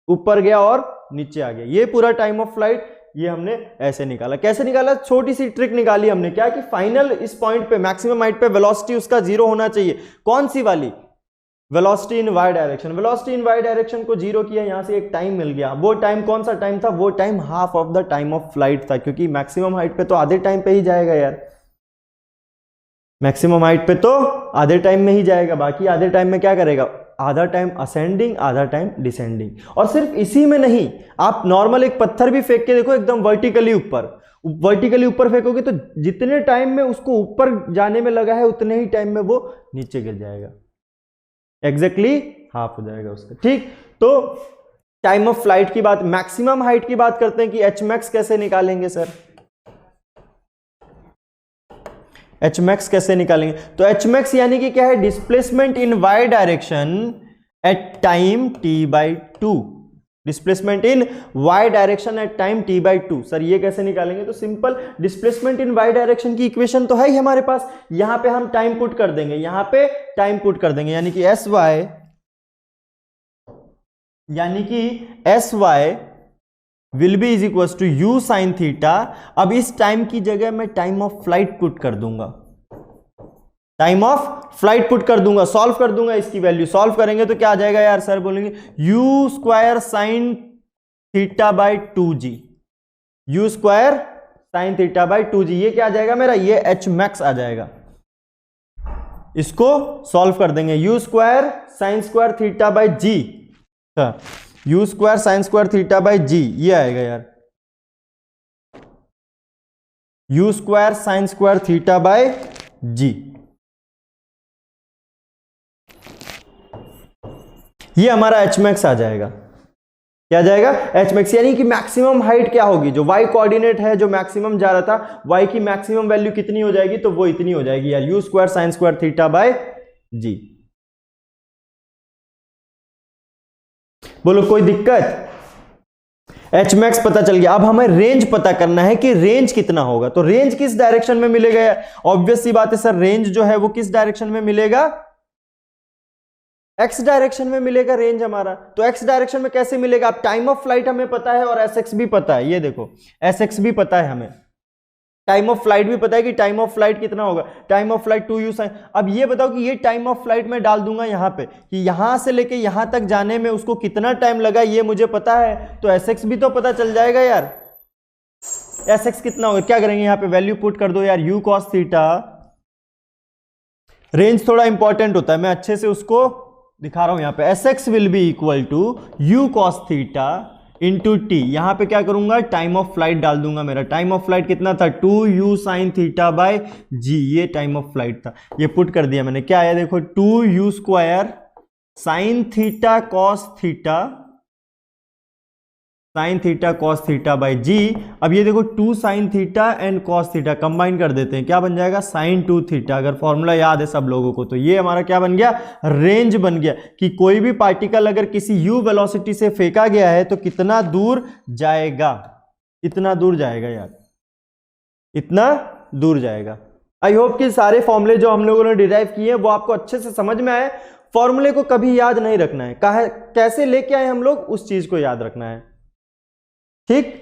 S1: ऊपर गया और नीचे आ गया, ये पूरा टाइम ऑफ फ्लाइट ये हमने ऐसे निकाला। कैसे निकाला? छोटी सी ट्रिक निकाली हमने, क्या कि फाइनल इस पॉइंट पे मैक्सिमम हाइट पे वेलोसिटी उसका जीरो होना चाहिए। कौन सी वाली? Velocity in Y direction. Velocity in Y direction को जीरो किया, यहां से एक टाइम मिल गया। वो टाइम कौन सा टाइम था? वो time half of the time of flight था, क्योंकि मैक्सिमम हाइट पे तो आधे टाइम पे ही जाएगा यार, मैक्सिमम हाइट पे तो आधे टाइम में ही जाएगा, बाकी आधे टाइम में क्या करेगा? आधा टाइम असेंडिंग, आधा टाइम डिसेंडिंग। और सिर्फ इसी में नहीं, आप नॉर्मल एक पत्थर भी फेंक के देखो एकदम वर्टिकली ऊपर, वर्टिकली ऊपर फेंकोगे तो जितने टाइम में उसको ऊपर जाने में लगा है उतने ही टाइम में वो नीचे गिर जाएगा, एग्जैक्टली हाफ हो जाएगा उसका। ठीक, तो टाइम ऑफ फ्लाइट की बात, मैक्सिमम हाइट की बात करते हैं कि एच मैक्स कैसे निकालेंगे सर? एच मैक्स कैसे निकालेंगे? तो एच मैक्स यानी कि क्या है? Displacement in Y direction at time T by two, displacement in Y direction at time T by two. Sir ये कैसे निकालेंगे? तो simple, displacement in Y direction की इक्वेशन तो है ही हमारे पास, यहां पे हम टाइम पुट कर देंगे, यहां पे टाइम पुट कर देंगे, यानी कि एस वाई, यानी कि S Y will be is equal to you sine theta. अब इस टाइम की जगह मैं टाइम ऑफ फ्लाइट पुट कर दूंगा, टाइम ऑफ फ्लाइट पुट कर दूंगा, सॉल्व कर दूंगा इसकी वैल्यू। सॉल्व करेंगे तो क्या आ जाएगा यार? सर बोलेंगे U square sine theta by two G, U square sine theta by two G, ये क्या आ जाएगा मेरा? ये एच मैक्स आ जाएगा। इसको सॉल्व कर देंगे, U square sine square theta by G, U square sine square theta by G, ये आएगा यार, U square sine square theta by G, ये हमारा एच मैक्स आ जाएगा। क्या आ जाएगा? एच मैक्स, यानी कि मैक्सिमम हाइट क्या होगी? जो वाई कोऑर्डिनेट है, जो मैक्सिमम जा रहा था, वाई की मैक्सिमम वैल्यू कितनी हो जाएगी? तो वो इतनी हो जाएगी यार, U square sine square theta by G. बोलो कोई दिक्कत? एच मैक्स पता चल गया। अब हमें रेंज पता करना है कि रेंज कितना होगा। तो रेंज किस डायरेक्शन में मिलेगा? ऑब्वियस सी बात है सर, रेंज जो है वो किस डायरेक्शन में मिलेगा? एक्स डायरेक्शन में मिलेगा रेंज हमारा। तो एक्स डायरेक्शन में कैसे मिलेगा? अब टाइम ऑफ फ्लाइट हमें पता है और एस एक्स भी पता है, ये देखो एस एक्स भी पता है हमें, टाइम ऑफ फ्लाइट भी पता है कि टाइम ऑफ फ्लाइट कितना होगा, time of flight 2u sign. अब ये बताओ कि ये टाइम ऑफ फ्लाइट में डाल दूंगा यहां पे कि यहां से लेके यहां तक जाने में उसको कितना टाइम लगा, ये मुझे पता है, तो एस एक्स भी तो पता चल जाएगा यार। एस एक्स कितना होगा? क्या करेंगे? यहां पे वैल्यू पुट कर दो यार, यू कॉस थीटा। रेंज थोड़ा इंपॉर्टेंट होता है, मैं अच्छे से उसको दिखा रहा हूं यहां पे। S X will be equal to you cos theta into T. यहां पे क्या करूंगा? टाइम ऑफ फ्लाइट डाल दूंगा। मेरा टाइम ऑफ फ्लाइट कितना था? 2u साइन थीटा बाय जी, ये टाइम ऑफ फ्लाइट था, ये पुट कर दिया मैंने। क्या आया देखो, 2u square sine theta cos theta, sine theta cos theta by G. अब ये देखो 2 sine theta and cos theta combine कर देते हैं, क्या बन जाएगा? Sign 2 theta. अगर फॉर्मूला याद है सब लोगों को तो ये हमारा क्या बन गया? रेंज बन गया कि कोई भी पार्टिकल अगर किसी u वेलोसिटी से फेंका गया है तो कितना दूर जाएगा, इतना दूर जाएगा यार, इतना दूर जाएगा। आई होप कि सारे फॉर्मूले जो हम लोगों ने डिराइव किए हैं वो आपको अच्छे से समझ में आए। फॉर्मूले को कभी याद नहीं रखना है, कैसे लेके आए हम लोग उस चीज को याद रखना है। ठीक,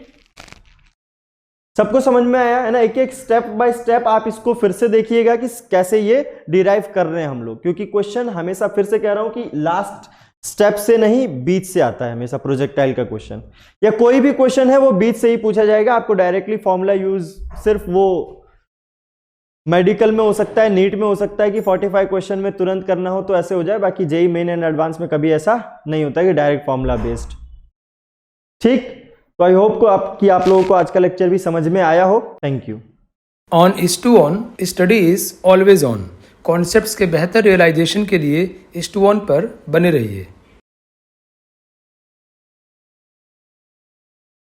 S1: सबको समझ में आया है ना? एक एक स्टेप बाय स्टेप आप इसको फिर से देखिएगा कि कैसे ये डिराइव कर रहे हैं हम लोग, क्योंकि क्वेश्चन हमेशा फिर से कह रहा हूं कि लास्ट स्टेप से नहीं बीच से आता है हमेशा प्रोजेक्टाइल का क्वेश्चन, या कोई भी क्वेश्चन है वो बीच से ही पूछा जाएगा। आपको डायरेक्टली फॉर्मूला यूज सिर्फ वो मेडिकल में हो सकता है, नीट में हो सकता है कि 45 क्वेश्चन में तुरंत करना हो तो ऐसे हो जाए, बाकी जेई मेन एंड एडवांस में कभी ऐसा नहीं होता कि डायरेक्ट फॉर्मूला बेस्ड। ठीक, तो आई होप आप लोगों को आज का लेक्चर भी समझ में आया हो। Thank you.
S2: On IS2ON study is always on. Concepts के बेहतर रियलाइजेशन के लिए IS2ON पर बने रहिए।